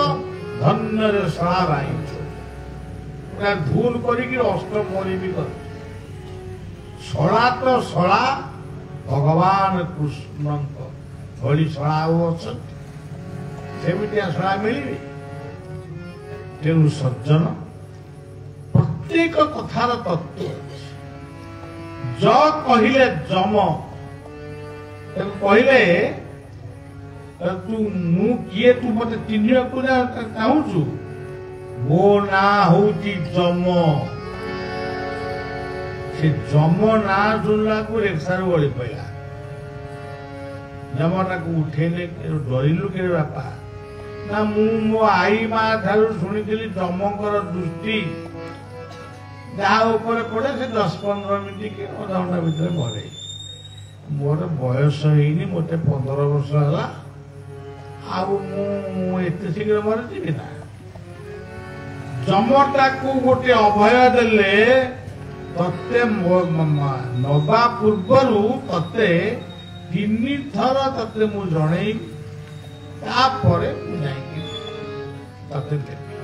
ଧନ୍ୟରେ ଶଳା ରାଇଛୁ ଭୁଲ କରିକି ଅଷ୍ଟମଣି ବି କର ଶଳା ତ ଶଳା ଭଗବାନ କୃଷ୍ଣଙ୍କ ଭଳି ଶଳା ଆଉ ଅଛନ୍ତି ସେମିତିଆ ଶଳା ମିଳିବେ ତେଣୁ ସଜ୍ଜନ ପ୍ରତ୍ୟେକ କଥାର ତତ୍ତ୍ୱ ଅଛି ଜ କହିଲେ ଯମ କହିଲେ ତୁ ମୁଁ କିଏ ତୁ ମତେ ଚିହ୍ନିବାକୁ ଚାହୁଁଛୁ ମୋ ନାଁ ହଉଛି ଯମ ସେ ଯମ ନାଁ ଶୁଣିଲାକୁ ରେଖାରୁ ଗଳି ପଇଲା ଯମଟାକୁ ଉଠେଇଲେ ଡରିଲୁ କେ ବାପା ନା ମୁଁ ମୋ ଆଈ ମା ଠାରୁ ଶୁଣିଥିଲି ଯମଙ୍କର ଦୃଷ୍ଟି ଯାହା ଉପରେ ପଡେ ସେ 10-15 ମିନିଟ କି ଅଧଘଣ୍ଟା ଭିତରେ ମରେ ମୋର ବୟସ ହେଇନି ମତେ 15 ବର୍ଷ ହେଲା ଆଉ ମୁଁ ଏତେ ଶୀଘ୍ର ମରିଯିବି ନା ଯମଟାକୁ ଗୋଟେ ଅଭୟ ଦେଲେ ତତେ ନବା ପୂର୍ବରୁ ତତେ 3 ଥର ତତେ ମୁଁ ଜଣେଇବି ତାପରେ ମୁଁ ଯାଇକି ତତେ ଦେବି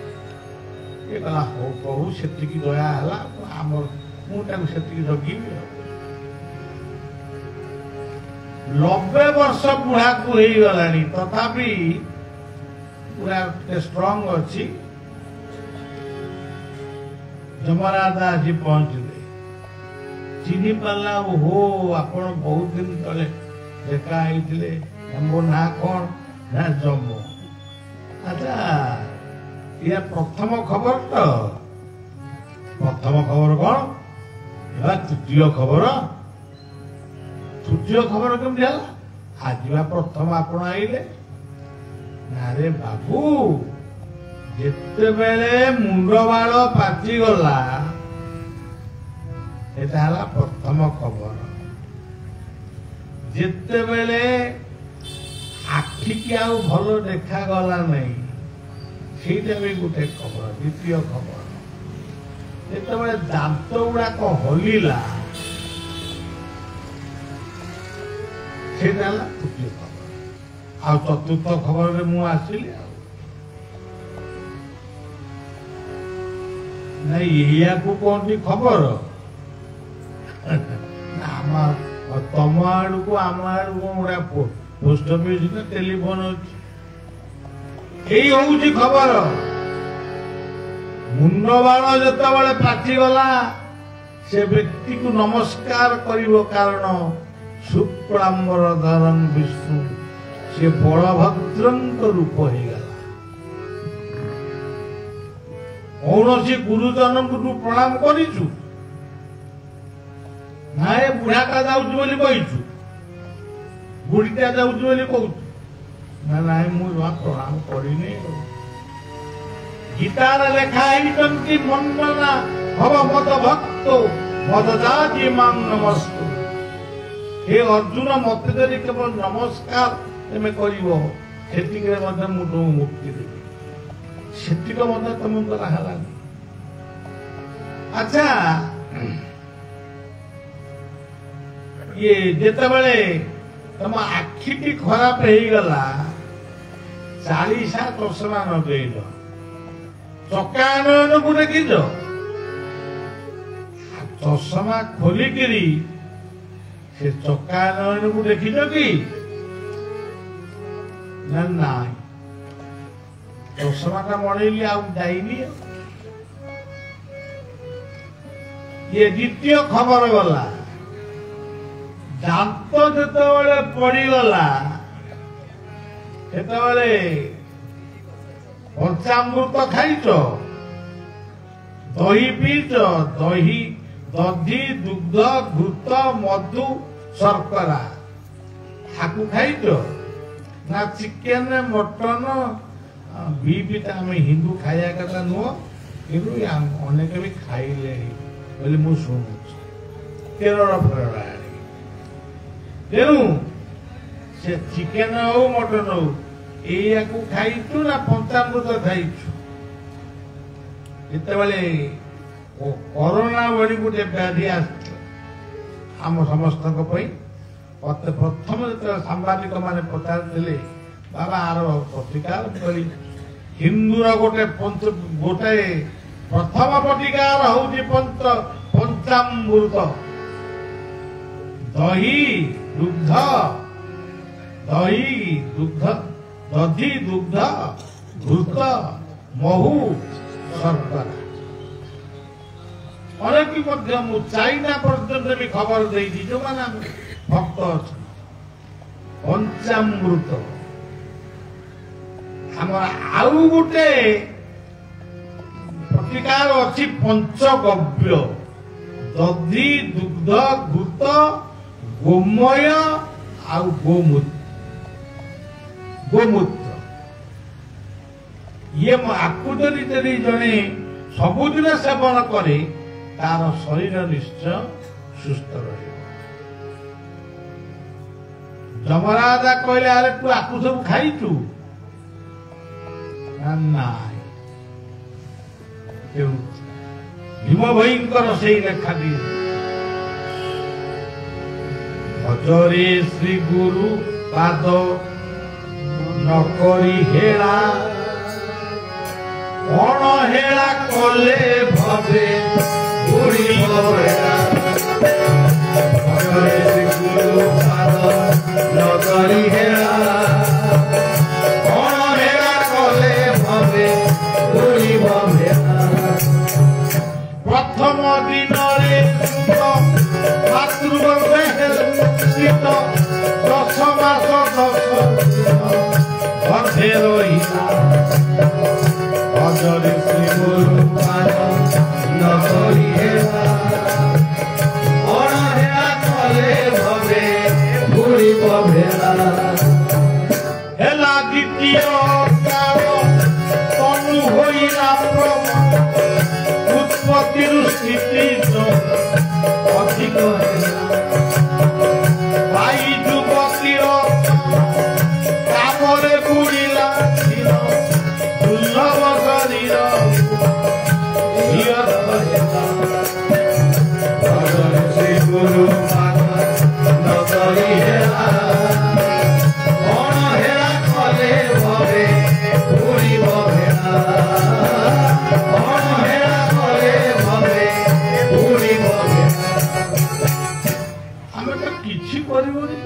ଏ ଗଲା ହଉ ପ୍ରଭୁ ସେତିକି ଦୟା ହେଲା ଆମର ମୁଁ ତାକୁ ସେତିକି ଜଗିବି 90 ବର୍ଷ ବୁଢାକୁ ହେଇଗଲାଣି ତଥାପି ପୁରା ଷ୍ଟ୍ରଙ୍ଗ ଅଛି ଯମରାଜ ଆଜି ପହଞ୍ଚିଲେ ଚିହ୍ନି ପାରିଲା ଓହୋ ଆପଣ ବହୁତ ଦିନ ତଳେ ଦେଖା ହେଇଥିଲେ ମୋ ନାଁ କଣ ନା ଯମ ଆଚ୍ଛା ଇଏ ପ୍ରଥମ ଖବର ତ ପ୍ରଥମ ଖବର କଣ ଏବା ତୃତୀୟ ଖବର କେମିତି ହେଲା ଆଜି ବା ପ୍ରଥମ ଆପଣ ଆଇଲେ ଆରେ ବାବୁ ଯେତେବେଳେ ମୁଣ୍ଡ ବାଳ ପାଚିଗଲା এটা ହେଲା ପ୍ରଥମ ଖବର ଯେତେବେଳେ ଆଖିକି ଆଉ ଭଲ ଦେଖାଗଲା ନାହିଁ ସେଇଟା ବି ଗୋଟେ ଖବର ଦ୍ୱିତୀୟ ଖବର ଯେତେବେଳେ ଦାନ୍ତ ଗୁଡାକ ହଲିଲା ସେଇଟା ହେଲା ତୃତୀୟ ଖବର ଆଉ ଚତୁର୍ଥ ଖବରରେ ମୁଁ ଆସିଲି ଆଉ ନାଇଁ ଏଇଆକୁ କହନ୍ତି ଖବର ତମ ଆଡକୁ ଆମ ଆଡକୁ ଗୋଟେ ପୋଷ୍ଟ ଅଫିସ ନା ଟେଲିଫୋନ ଅଛି ଏଇ ହଉଛି ଖବର ମୁଣ୍ଡ ବାଳ ଯେତେବେଳେ ପାଚିଗଲା ସେ ବ୍ୟକ୍ତିକୁ ନମସ୍କାର କରିବ କାରଣ ଶୁକ୍ଳାମ୍ବର ଧରନ୍ ବିଷ୍ଣୁ ସେ ବଳଭଦ୍ରଙ୍କ ରୂପ ହେଇଗଲା କୌଣସି ଗୁରୁଜନଙ୍କୁ ତୁ ପ୍ରଣାମ କରିଛୁ ନାଇଁ ବୁଢାଟା ଯାଉଛି ବୋଲି କହିଛୁ ବୁଢୀଟା ଯାଉଛି ବୋଲି କହୁଛୁ ନା ନାଇଁ ମୁଁ ଜମା ପ୍ରଣାମ କରିନି ଗୀତାରେ ଲେଖା ହେଇଛନ୍ତି ମନ୍ଦନା ଭବ ମଦ ଭକ୍ତ ମଦ ଜାତି ମାଂ ନମସ୍ତୁ हे अर्जुन मत यदि केवल नमस्कार तुम कर सेतिकरे मध्य मु तुम मुक्ति देवी सेतिक मध्य तुम कराहलानी अच्छा ये जेतेबेले तुम आखिटी खराब हो गला 40 चषमा नगेल चकानयन को देखिज चषमा खोलिकी से चकानयन को देखिज कि ना चषमाटा मड़ेली आउनी ये द्वितीय खबर गला दांत जेतबेले पड़गला सेतबेले पंचामृत खाइच दही पीच दही दधी दुग्ध घृत मधु शर्करा हाकू खाइच ना चिकेन मटन बीफ आम हिंदू खाया कथा नुह कि अनेक भी खाइले बोले मु शुणु केरल प्रणाली तेणु से चिकेन हो मटन हो या खाइचु ना पंचामृत खाइचु जितेबाला कोरोना भली गोटे व्याधि आम समस्त मत प्रथम जो सांबादिक मैंने पचारे बाबा आर प्रतिकार करी हिंदूर गोटे गोटे प्रथम प्रतिकार हूँ पंचामृत दही दुग्ध दधी दुग्ध घृत महू शर्करा अनेक चाइना पर्यटन भी खबर दे जो मैंने भक्त अच्छा पंचामृत आउ गोटे प्रतिकार अच्छी पंचगव्य दधी दुग्ध घृत गोमय आउ गोमूत्र ये आकु जदि जड़े सबुदिन सेवन करे तार शरीर निश्चय सुस्थ रहे जमराजा कहले अरे तू आकु सब खाइचु ना भीम भईंकर से लेखा दिए भजरे श्री गुरु पाद नकरी हेला कौन हेला कले भवे बुढ़ी हेला भजरे श्री गुरु पाद नकरी हेला कौन हेला कले भवे बुढ़ी प्रथम दिन मातृगर्भे स्थित 10 मास 10 गर्भे रहिला भजरे श्री गुरु पाद नकरी हेला अणहेला कले भवे बुढ़ी भेला हेला द्वितीय काल तनु होइला उत्पत्ति स्थिति अधिक भाई युवती काम बुड़ीला दुर्लभ शरीर श्री गुरु नकरी हेला कौन हेला कले भवे बुढ़ी भेला कौन हेला कले भवे बुढ़ी आम तो किछि करिबोनी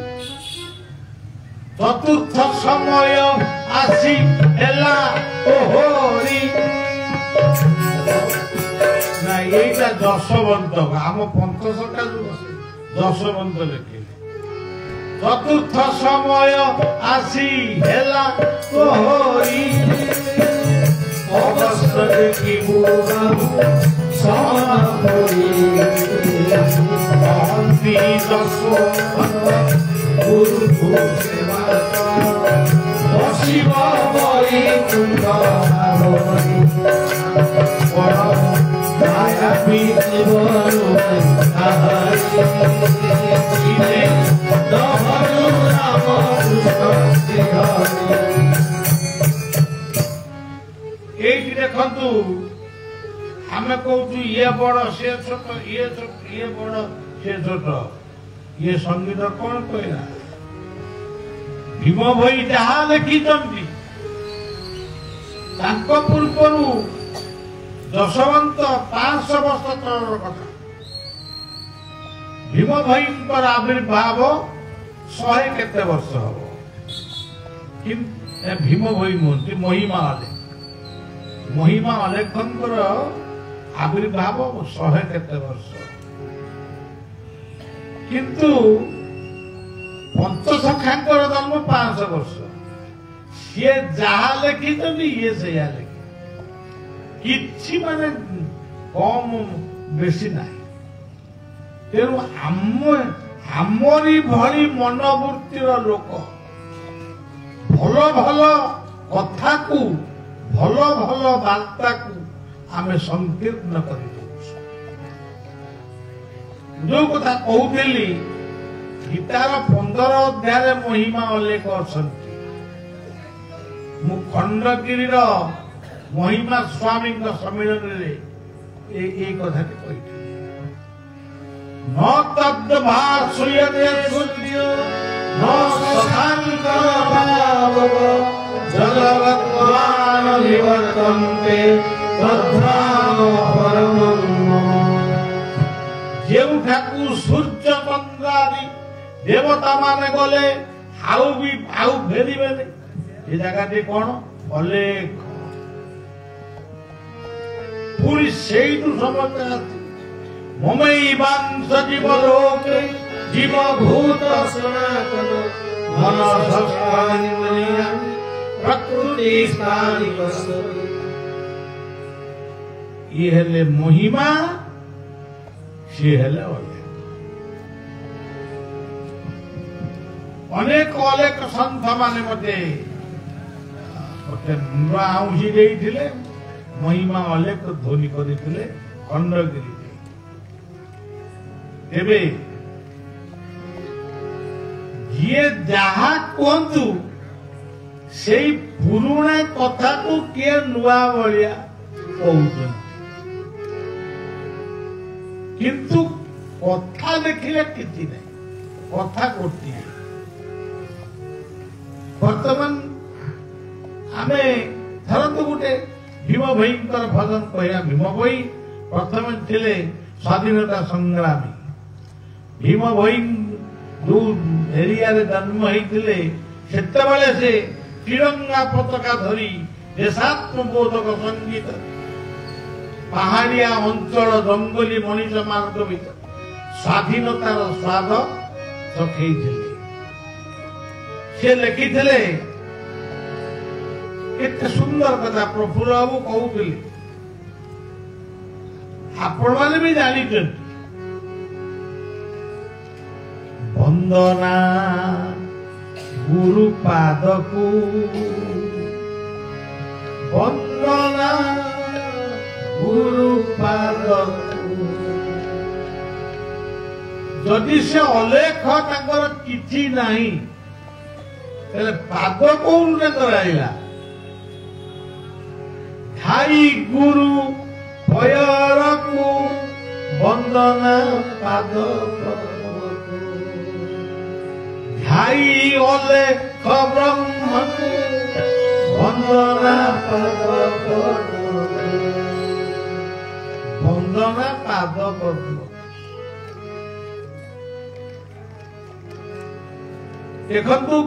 चतुर्थ समय आसी हेला ओहोरी ना एटा दशवंत आम पंचशटा दशवंत लेखे चतुर्थ समय आसी हेला ओहोरी अवश्य देखिबु सहंती दशवंत गुरु सेवा शिव बई कुंड माया देखु आम कौचु ये बड़ से छोट ये बड़ से छोट ये संगीत कौन कहला भीम भई जहा लिखिंट पूर्वर दशवंत 500 वर्ष तलर कथा भीम भई आविर्भाव 100 केते वर्ष हम भीम भई मुहंती महिमा अलेखंकर आविर्भाव 100 केते वर्ष किंतु पंचसखांकर जन्म 500 वर्ष ये जहा लिखी ये से लिखी कि माने कम बेसी ना तेणु आमरी भली मनोवृत्तिर लोक भल भल कथा को भल भल वार्ता को आमे संकीर्ण कर जो कथा कहूली गीतार 15 अध्याय महिमा अलेख अच्छा मु खंडगिरी महिमा स्वामी सम्मेलन कथा कही न तद्भासयते सूर्य न शशाङ्कभावः जगवद्वान् निवर्तन्ते तद्धाम परमं जेउठाकु सूर्य चंद्रादि देवता माने गले आउ फेरिबे ए जगह कौन अलेख पूरी सेठू समझते ममैवांश जीवलोके जीवभूत सनातन मनसस्तानि मनीयानि प्रकृति स्थानि वसति ये हेले महिमा से हेले अनेक अनेक संत माने मते आउसी देइथिले महिमा अलेख ध्वनि करिथिले खंडगिरी तेबे ये जहा कहतु से पुराणा कथा को किए नुआ भलिया कहउछन किंतु कथा देखिले किछि नै कथा कोटी वर्तमान आमे धरतु गुटे भीम भयंकर भजन कहया भीम भई प्रथम थिले स्वाधीनता संग्रामी भीम भई जो एरिया रे जन्म होइतिले सेते बेले से तिरंगा पताका धरी देशात्मबोधक संगीत पहाड़िया अंचल जंगली मनीष मार्ग भीतर स्वाधीनतार स्वाद चखैथिले से लिखिथिले केते सुंदर कथा प्रफुल्ल बाबू कहूली आपण माने भी जानी वंदना गुरु पाद को वंदना गुरु पाद जदि से अलेख तांकर किछि नाही तेरे पाद कोन रे कराइला ठाई गुरु भयर को वंदना पाद ठाई अलेख ब्रह्म को वंदना पाद वंदना पाद देखु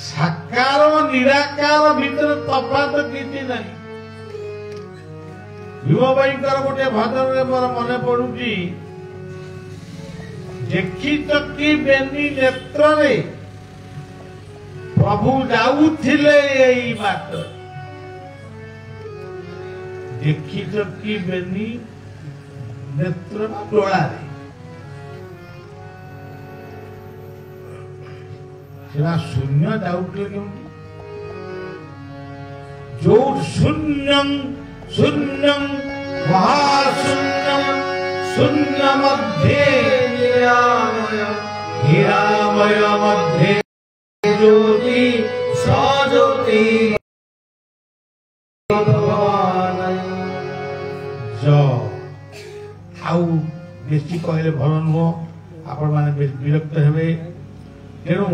साकार निराकार भीतर तफात किछि नहीं भीम भाईकर गोटे भजन रे मोर मने पड़ुची देखी चकी बेनी नेत्र रे प्रभु जाउथिले एई बाट देखी चकी बेनी नेत्र डोला रे सेना शून्य जाउथिले केउंटी जो शून्यं शून्यं महाशून्यं शून्य मध्ये हिरामय मध्ये ज्योति सज्योति आउ बेसी कहले भल नुह आपण माने विरक्त हेबे तेणु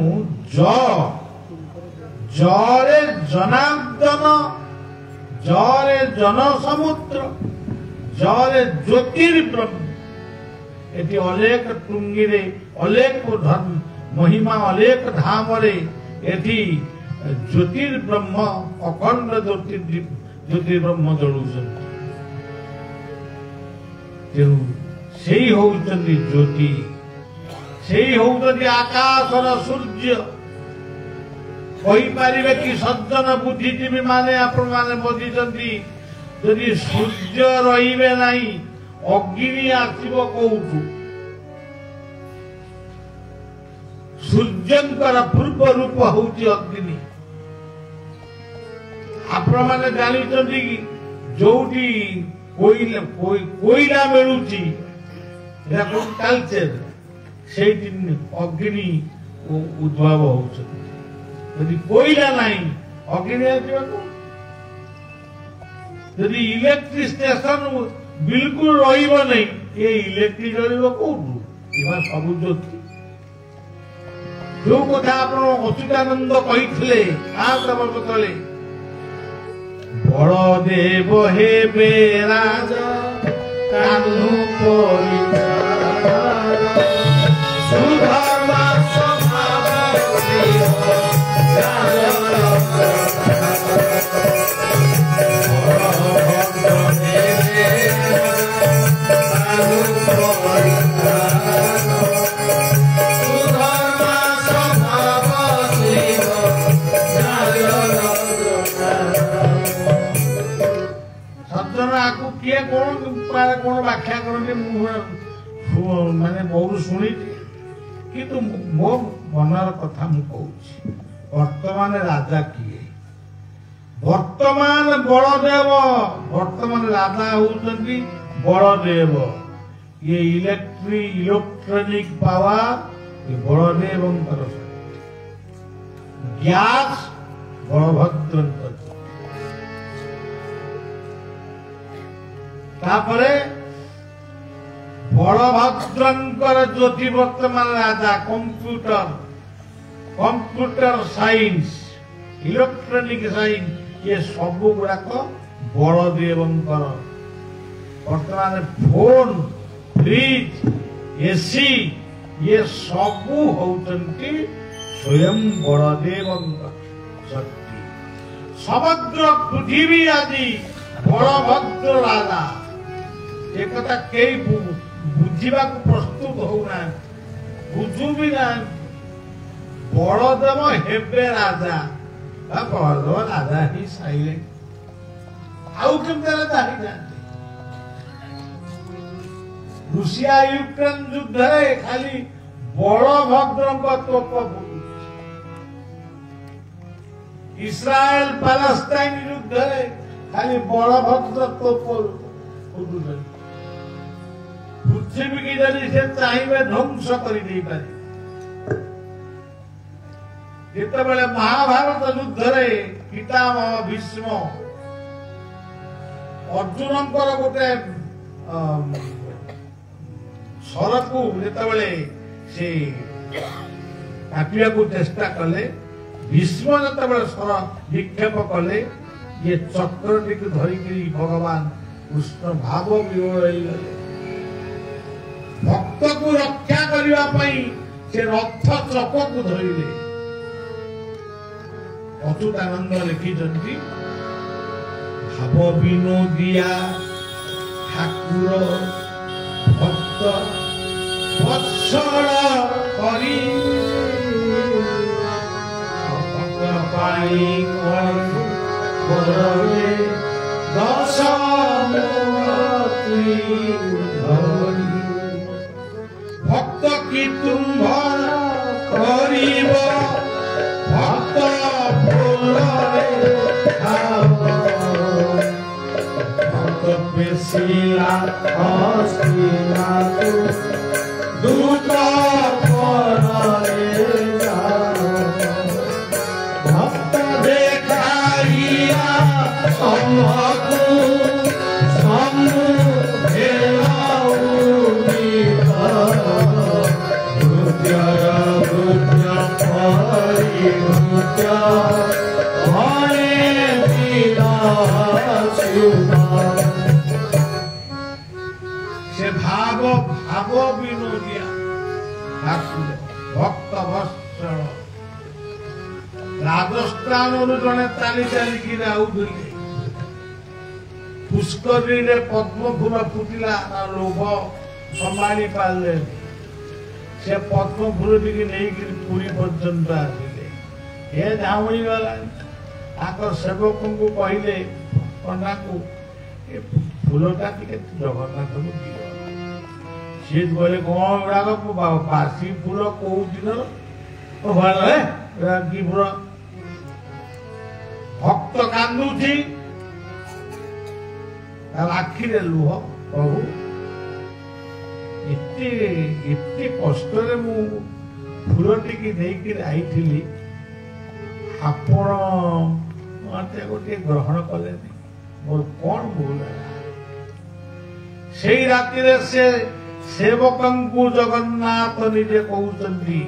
जरे जनार्दन जरे जन समुद्र जरे ज्योतिर्ब्रह्म एटी अलेख टुंगी रे अलेख धर्म महिमा अलेख धाम रे एटी ज्योतिर्ब्रह्म अखंड ज्योतिर्ब्रह्म जलुछन ତେଣୁ ସେଇ ହଉଛନ୍ତି ଜ୍ୟୋତି, ସେଇ ହଉଛନ୍ତି ଆକାଶର ସୂର୍ଯ୍ୟ। କହିପାରିବେ କି ସଜ୍ଜନ ବୁଦ୍ଧିଜୀବୀ ମାନେ ଆପଣ ମାନେ ବସିଛନ୍ତି, ଯଦି ସୂର୍ଯ୍ୟ ରହିବେ ନାହିଁ ଅଗ୍ନି ଆସିବ କୋଉଠୁ? ସୂର୍ଯ୍ୟଙ୍କର ପୂର୍ବ ରୂପ ହଉଛି ଅଗ୍ନି। ଆପଣ ମାନେ ଜାଣିଛନ୍ତି କି ଯୋଉଠି କୋଇଲା ମିଳୁଛି କାଲଚର, ସେଇଠି ଅଗ୍ନି ଉଦ୍ଭବ ହଉଛନ୍ତି। ଯଦି କୋଇଲା ନାହିଁ ଅଗ୍ନି ଆସିବାକୁ, ଯଦି ଇଲେକ୍ଟ୍ରିକ ଷ୍ଟେସନ ବିଲକୁଲ ରହିବ ନାହିଁ, ଏ ଇଲେକ୍ଟ୍ରିକ ଜଳିବ କୋଉଠୁ? ଏମାନେ ସବୁ ଜ୍ୟୋତି। ଯୋଉ କଥା ଆପଣ ଅଚ୍ୟୁତାନନ୍ଦ କହିଥିଲେ 5 ବର୍ଷ ତଳେ, ବଳଦେବ ହେବେ ରାଜା କାହ୍ନୁ ସୁଧର୍ମା ସ୍ୱଭାବ କିଏ କଣ ବ୍ୟାଖ୍ୟା କରନ୍ତି, ମୁଁ ମାନେ ବହୁତ ଶୁଣିଛି, କିନ୍ତୁ ମୋ ମନର କଥା ମୁଁ କହୁଛି। ବର୍ତ୍ତମାନ ରାଜା କିଏ? ବର୍ତ୍ତମାନ ବଳଦେବ, ବର୍ତ୍ତମାନ ରାଜା ହଉଛନ୍ତି ବଳଦେବ। ଇଏ ଇଲେକ୍ଟ୍ରୋନିକ ପାୱାର ବଳଦେବଙ୍କର, ଗ୍ୟାସ୍ ବଳଭଦ୍ରଙ୍କର, ତାପରେ ବଳଭଦ୍ରଙ୍କର ଜ୍ୟୋତି ବର୍ତ୍ତମାନ ରାଜା। କମ୍ପ୍ୟୁଟର ସାଇନ୍ସ, ଇଲେକ୍ଟ୍ରୋନିକ ସାଇନ୍ସ, ଏ ସବୁ ଗୁଡାକ ବଳଦେବଙ୍କର। ବର୍ତ୍ତମାନ ଫୋନ, ଫ୍ରିଜ, ଏସି, ये सबू होउचंती स्वयं बलदेवଙ୍କ शक्ति। समग्र पृथ्वी आदि बलभद्र राजा एक कथा कई बुझा प्रस्तुत होना बुझू भी ना। बलदेव हेबे राजा बलदेव राजा ही साइले आउ केमते राजा ही जानते। रूसिया यूक्रेन युद्ध खाली बलभद्र तोप इस्राएल पैलेस्टाइन युद्ध खाली बलभद्र तोप पृथ्वी की जदि से चाहिए ध्वंस कर जितेबाला महाभारत युद्ध पितामह भीष्म अर्जुन गोटे सर को जितेबाला से काटिया को चेष्टा कले भीष्म जितेबाला सर निक्षेप कले ये चक्र टी धरिक भगवान कृष्ण भाव विवल भक्त को रक्षा करने से रथ चक को धरिले। अच्युतानंद लिखिछन्ति भाव विनोदिया ठाकुर भक्त वत्सल करी भक्त पाई करवे दश भक्त की तुम्भ करिब भक्त भक्त पेशिला हस्तिला दूत भक्त देखाइया समूह से भाव भाव विनोदिया ठाकुर भक्त वत्सल राजस्थान जड़े चली चलिकी पुष्करी रे पद्म फूल फुटिला लोभ संभाली पारे से पद्म फूल टी नहीं पुरी पर्यंत आसिले हे झाऊणी गला आकर सेवक को कहले पंडा को फूलटा टे जगन्नाथ को दियो सी बोले कौन गुड़ाक बासी फूल कौ दिन कि फूल भक्त कांदुची आखि लुह प्रभु एते कष्ट मु फूल टी नहीं आई आपण मत गोटे ग्रहण कले मोर कौन भूल से राति से सेवक जगन्नाथ निजे कहते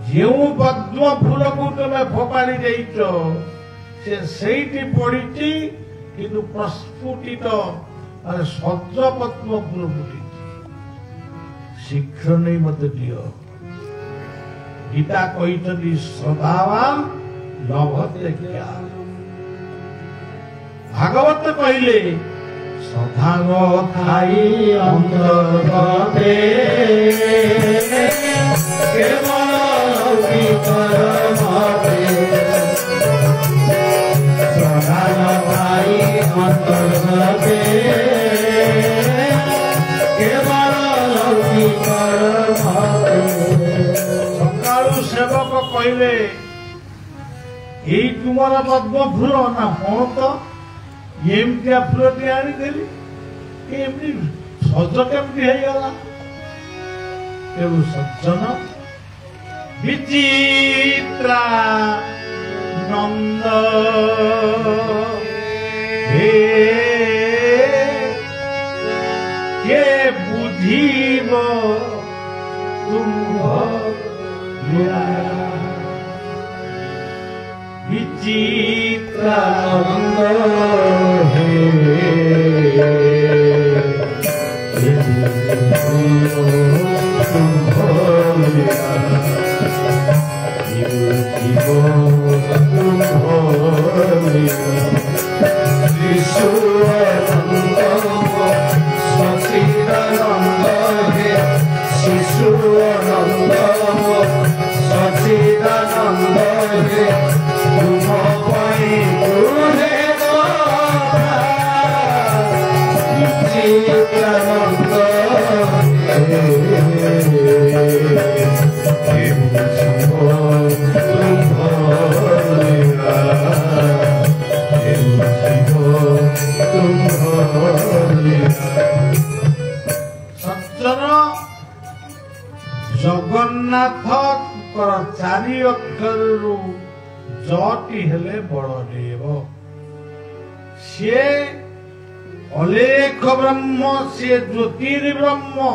जो पद्म फूल को तुम फोपाड़ी जाइच से पड़ी किंतु प्रस्फुटित माने सज पद्म फूल फुटी शीघ्र नहीं मत दियो गीता कहते सदावान लभते ज्ञान भागवत कहले सधान थाई अंतर्गते केवल सधान थाई अंतर्गते केवल सकाळु सेवक कहले यही तुमर पद्म फूल ना कौन तो एमती फूलटी आनीदेली एमती सज केमती होगला सज्जन विचित्रा नंद हे के बुझीब तुम विचित्रा नंद जगन्नाथ चारि अक्षर जटी हेले बड़देव सी अलेख ब्रह्म से ज्योतिर्ब्रह्म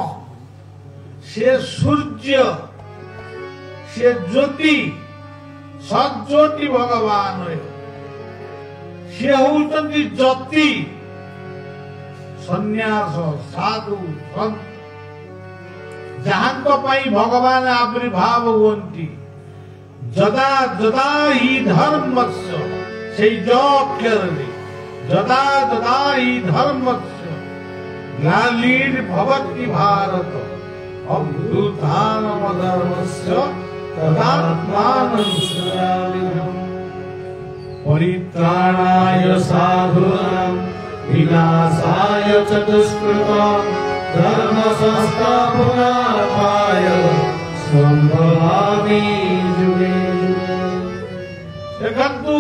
से सूर्य से ज्योति सज्योति भगवान सी होउचंती ज्योति सन्यास साधु संत जहां भगवान आविर्भाव हुंती जदा जदा ही धर्मस्य से जदा जदा ही धर्मस्य ग्लानिर् भवति भारत अभ्युत्थानम् धर्मस्य तदात्मानं सृजाम्यहम् परित्राणाय साधूनां विनाशाय च दुष्कृताम् धर्म संस्थापनाय संभवामि जुगे देखंतु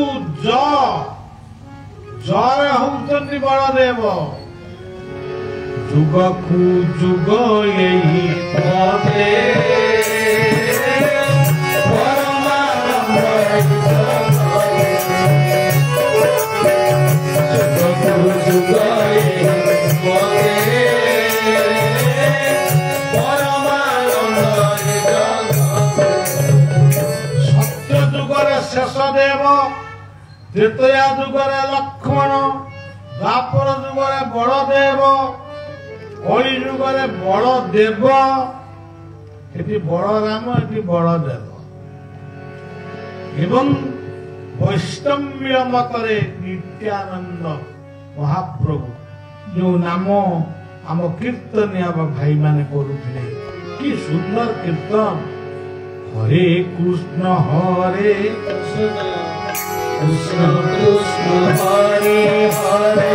जय होउचंती बलदेव जुगकु जुग यही पथे शेषदेव त्रेतया जुगरे लक्ष्मण द्वापर जुगरे बलदेव कलि जुगरे बलदेव एटी बलराम एटी बलदेव एवं वैष्णव्य मतरे नित्यानंद महाप्रभु जो नाम आम कीर्तन भाई माने करुले कि सुंदर कीर्तन हरे कृष्ण हरे कृष्ण कृष्ण हरे हरे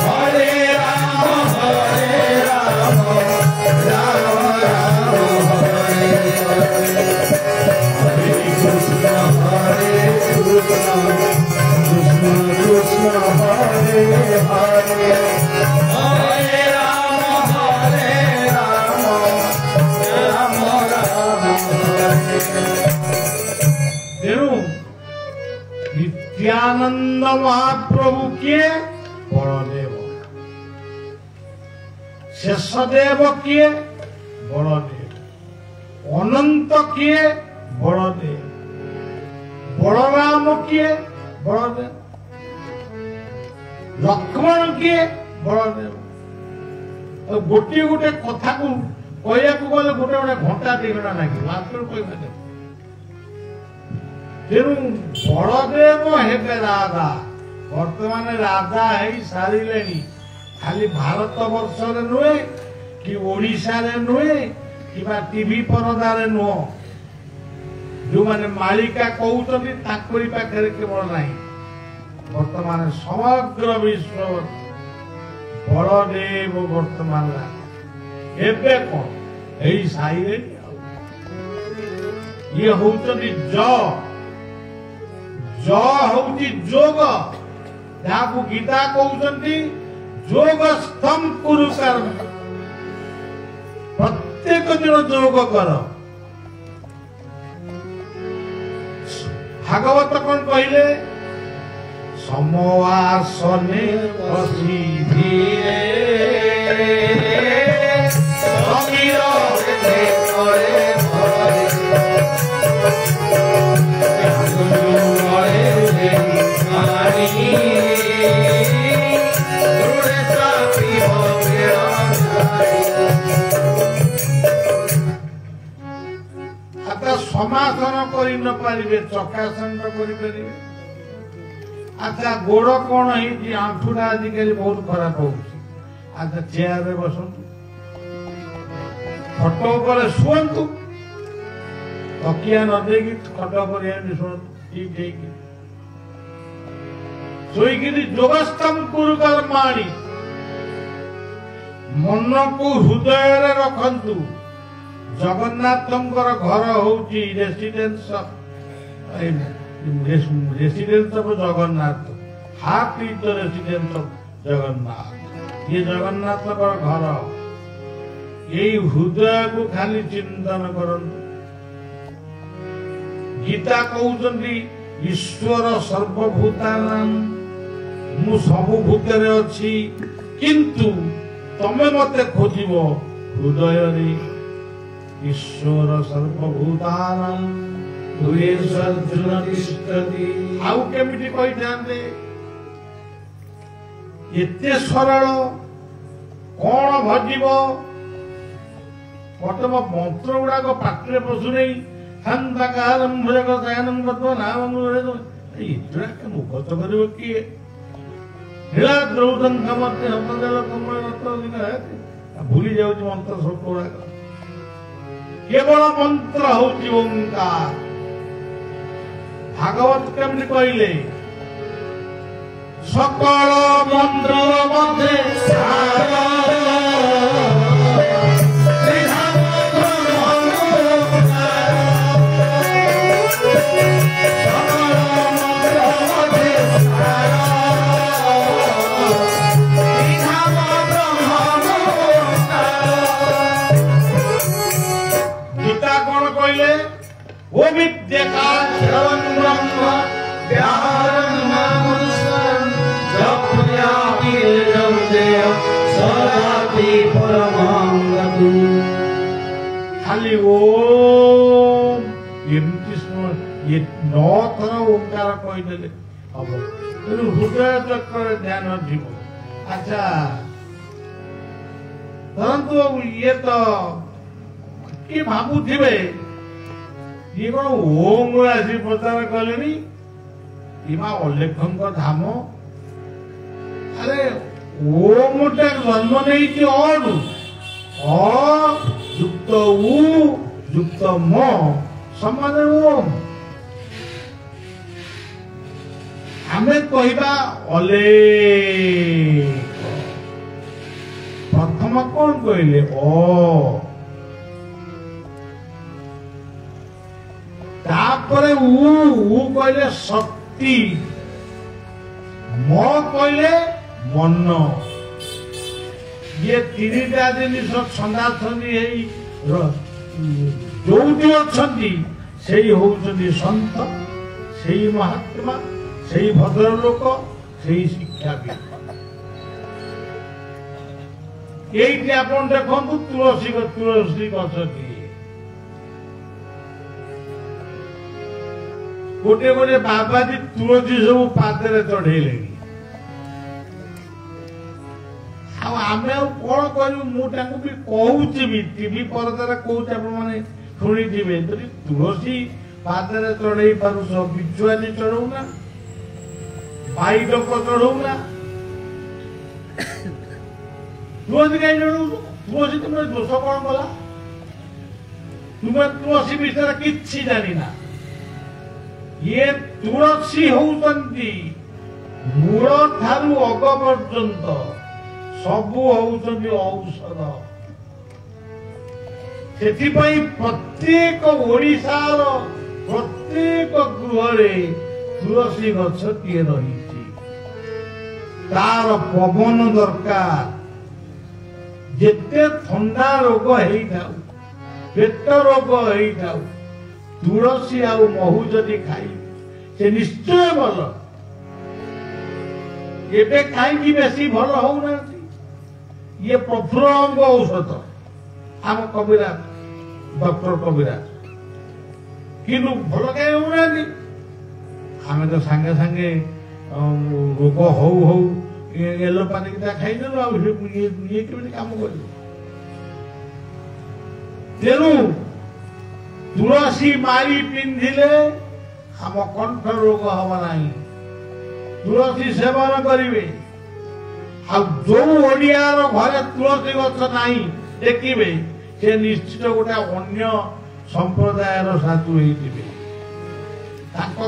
हरे राम राम राम हरे हरे हरे कृष्ण कृष्ण कृष्ण हरे हरे हरे राम राम राम हरे तेणु नित्यानंद महाप्रभु किए बड़देव शेषदेव किए बड़देव अनंत किए बड़देव बलराम किए बड़देव लक्ष्मण किए बड़देव गोटे गोटे कथा को कहया गले गोटे गोटे घंटा दी घंटा लगे मात्र कह तेणु बलदेव हेबे राजा वर्तमान राजा है सारे खाली भारत वर्ष नुहे कि ओडिशा रे नुहे कि टीवी परदार नुह जो माने मालिका कहते पाखे केवल ना वर्तमान समग्र विश्व बलदेव वर्तमान एबे कौन यही साई ये होती हूँ जोग जहाँ गीता कहते जोग स्तम कुरु कर्म प्रत्येक दिन जोग कर भागवत कौन कहले समवासने बसी धीरे समीर समासन कर न पारे चकासन करें अच्छा गोड़ कौन है आंठुटा आजिकल बहुत खराब हो अच्छा चेयर रे बसतु खट पर शुंतु तकिया न देगी खट पर शुणु ठीक ठीक शोक जोगस्तम कुरु कर्माणि मन को हृदय रखंतु जगन्नाथ घर हूँ residence of Jagannath half is the residence of Jagannath ये जगन्नाथ घर यही हृदय को खाली चिंतन करंतु गीता कहते ईश्वर सर्वभूतानां मु सबु भूतरे अछि किंतु तमे मते खोजिबो हृदय रे ईश्वर सर्वभूतानां हृदयेषु अर्जुन तिष्ठति आउ केमिति कहि जानते एते सरल कोन भजिबो प्रथम मंत्र गुड़ा पाठरे पशु नहीं हंतकारम भुजग शयनम गत्वा नामं वरेदो इतरा के मुखत करिवो किए हिला द्रौदन कमते हमदेल कमल रत्न लिखा है भूली जाउछ मंत्र सब गुड़ा केवल मंत्र होची ओंकार भागवत केमति कहले सकल मंत्र मध्ये सार खाली ओम ये 9 थर ओंकार कहदेले हम हृदय चक्र ध्यान जीव अच्छा परंतु ये तो कि भावुवे ये कौन ओम राशि प्रचार कले इमा अलेखଙ୍କ धाम अरे ओम टे जन्म नहीं कि अ युक्त उ युक्त म समान ओम हमें कहबा अले प्रथम कौन कहले तापरे उ कहले शक्ति म कहले मन ये तीनटा जिनिस छंदा छंदी जोटी अच्छी से होउछंदी संत से महात्मा से भद्रलोक से शिक्षाविद ये आपण देखु तुलसी गछ गोटे गोटे बाबाजी तुलसी सब पादरे चढ़ेले आम कौन करू मुझे भी कहूँ भी टीवी परदार कहूँ आपने शुणी थे जदि तुलसी पादरे चढ़े पारुस बिजुआनी चढ़ौना बाईडक चढ़ौना तुलसी कहीं चढ़ौ तुलसी तुम दोष कौन कला तुम्हें तुलसी विषय किसी जाना ये तुलसी होउचंती मूल ठारू अग पर्यंत सबु होउचंती औषध सेथिपई प्रत्येक ओडिशार प्रत्येक गृहरे तुलसी गछटिए रही तार पवन दरकार जेते ठंडा रोग हेई थाउ पेट रोग हेई थाउ तुलसी आउ महू जदि खाई से निश्चय भल एबे कहीं बेसी भल होना ये प्रफुल्ल अंग औषध आम कविराज डॉक्टर कविराज किंतु भल कहीं होना आम तो सांगे सांगे रोग हौ हौ एलोपाथिक खाई ये केमी काम कर तेणु तुलसी मारी पिंधिले हम कंठ रोग हम नहीं तुलसी सेवन करेंगे जो ओडियार घरे तुलसी गछ नहीं देखिए से निश्चित गोटे अन्य संप्रदायर साधु होते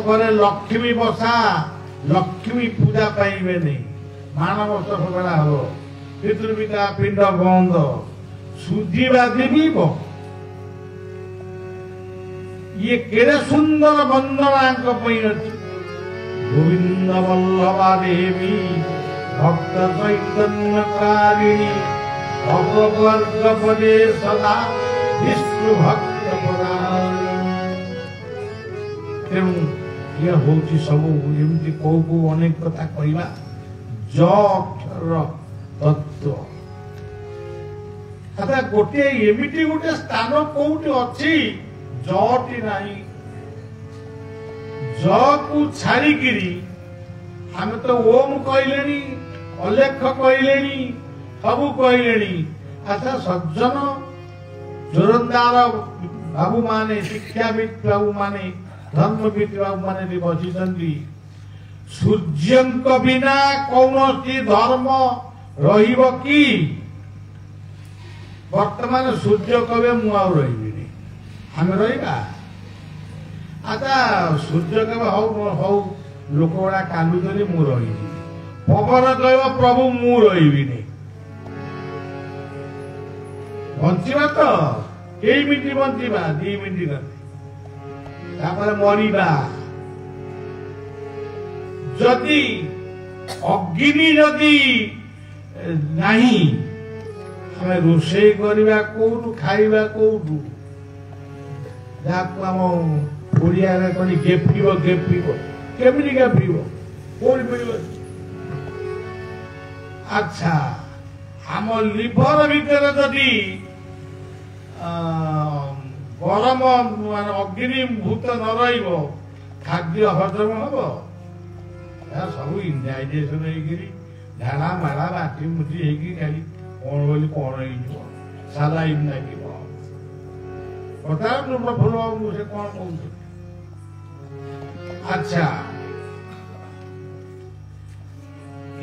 घरे लक्ष्मी बसा लक्ष्मी पूजा पाइबे नहीं मानवर्ष सबला हम पितृपिता पिंड बंद शुद्धिवादी भी ये केड़े सुंदर वंदना गोविंद वल्लभा देवी भक्त चैतन्यकारिणी भगवर्ग पदे सदा विष्णु भक्त तेणु ये हूँ सब एमती कौ कौ अनेक कथा कहवा ज अक्षर तत्व अच्छा गोटे एमती गोटे स्थान कौटी अच्छी जटी नहीं ज को छाड़िकी आम तो ओम कहले अलेख कहले सबू कहले अच्छा सज्जन जोरंदार बाबू माने शिक्षाविद बाबू माने धर्मविद बाबू माने भी बसी सूर्य बिना कौन धर्म रहिब कि वर्तमान सूर्य कहे मु रही आम रहा अच्छा सूर्य कहे हौ लोक गुड़ा कांदुचंदी मु रही पवन कह प्रभु मु रही बंचा तो कई मिनिट बंचा 2 मिनिट गले मरवा जदि अग्नि जदि नहीं हमें रोषे करवा कौटू खाइबा कौटू जहाँ ओडिया गेफिब गेफिब केमी गेफिब कौन मिल अच्छा आम लिभर भितर जदि गरम मान अग्नि भूत न खाद्य हजम हम सब इंडाइजेसन झाड़ा माड़ा बाटी मुटी खाली कौन बोली कौन सालाइन लगे प्रफुल्ल बाबू से कौन कहते अच्छा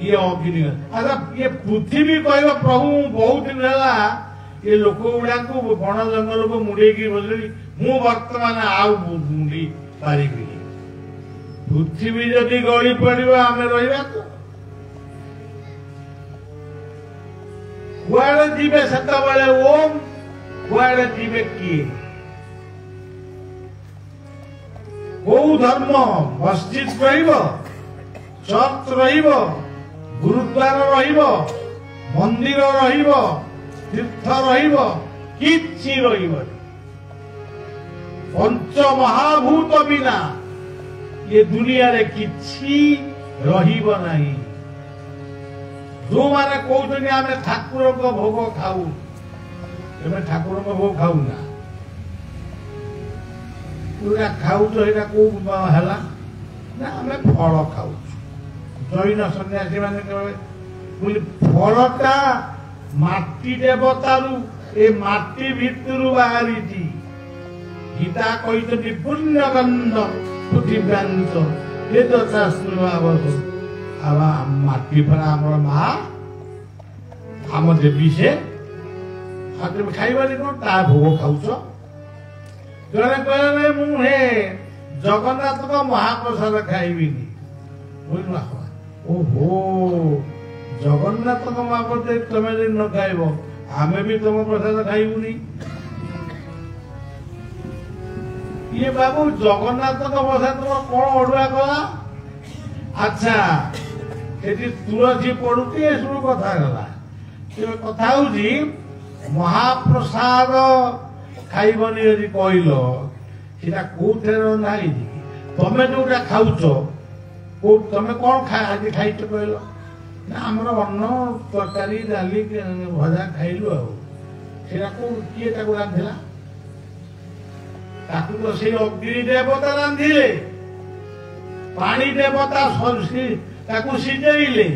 ये अग्नि अच्छा ये पृथ्वी कह प्रभु बहुत दिन है ये लोक गुड़ा बण जंगल को मुड़े बसली मु बर्तमान आउ मुड़ी पारि पृथ्वी जदि गली पड़ो आम रहा तो कुआड़े जीवे से ओम कुआड़े जीवे किए कौ धर्म मस्जिद चर्च गुरुद्वार मंदिर तीर्थ किछि पंच महाभूत बिना ये दुनिया रे किछि रहिबो नहीं जो माने कहते आम ठाकुर को भोग खाऊ तुम्हें ठाकुर को भोग खाऊ ना पूरा खाऊ को है ना आम फल खाऊ जैन सन्यासी मान फलटा माटी देवतारू ए माटी भितर बाहरी गीता कहते पुण्य गंध पृथ्व्यांत वेद शास्त्र माटी पर आम माँ आम देवी से तुम खाइबानी कौन ता भोग खाऊच जड़े कहले मुझे जगन्नाथ को महाप्रसाद खाइबी ओहो जगन्नाथ को महाप्रसाद तुम यदि न खाइब आम भी तुम प्रसाद खाइबुनी ये बाबू जगन्नाथ को प्रसाद तुम कौन अड़ुआ कला अच्छा ये तुलसी पड़ुची ए सब कथा गला कथा हूँ महाप्रसाद खाइबनी यदि कहल सीटा कौथे रंधा तमें जोटा खाऊच तमें कौन आज खाई कहल ना आमर अन्न तरकारी डाली भजा खाइलु आटा किए रांधिला तो से अग्नि देवता रांधिले पानी देवता सिझेले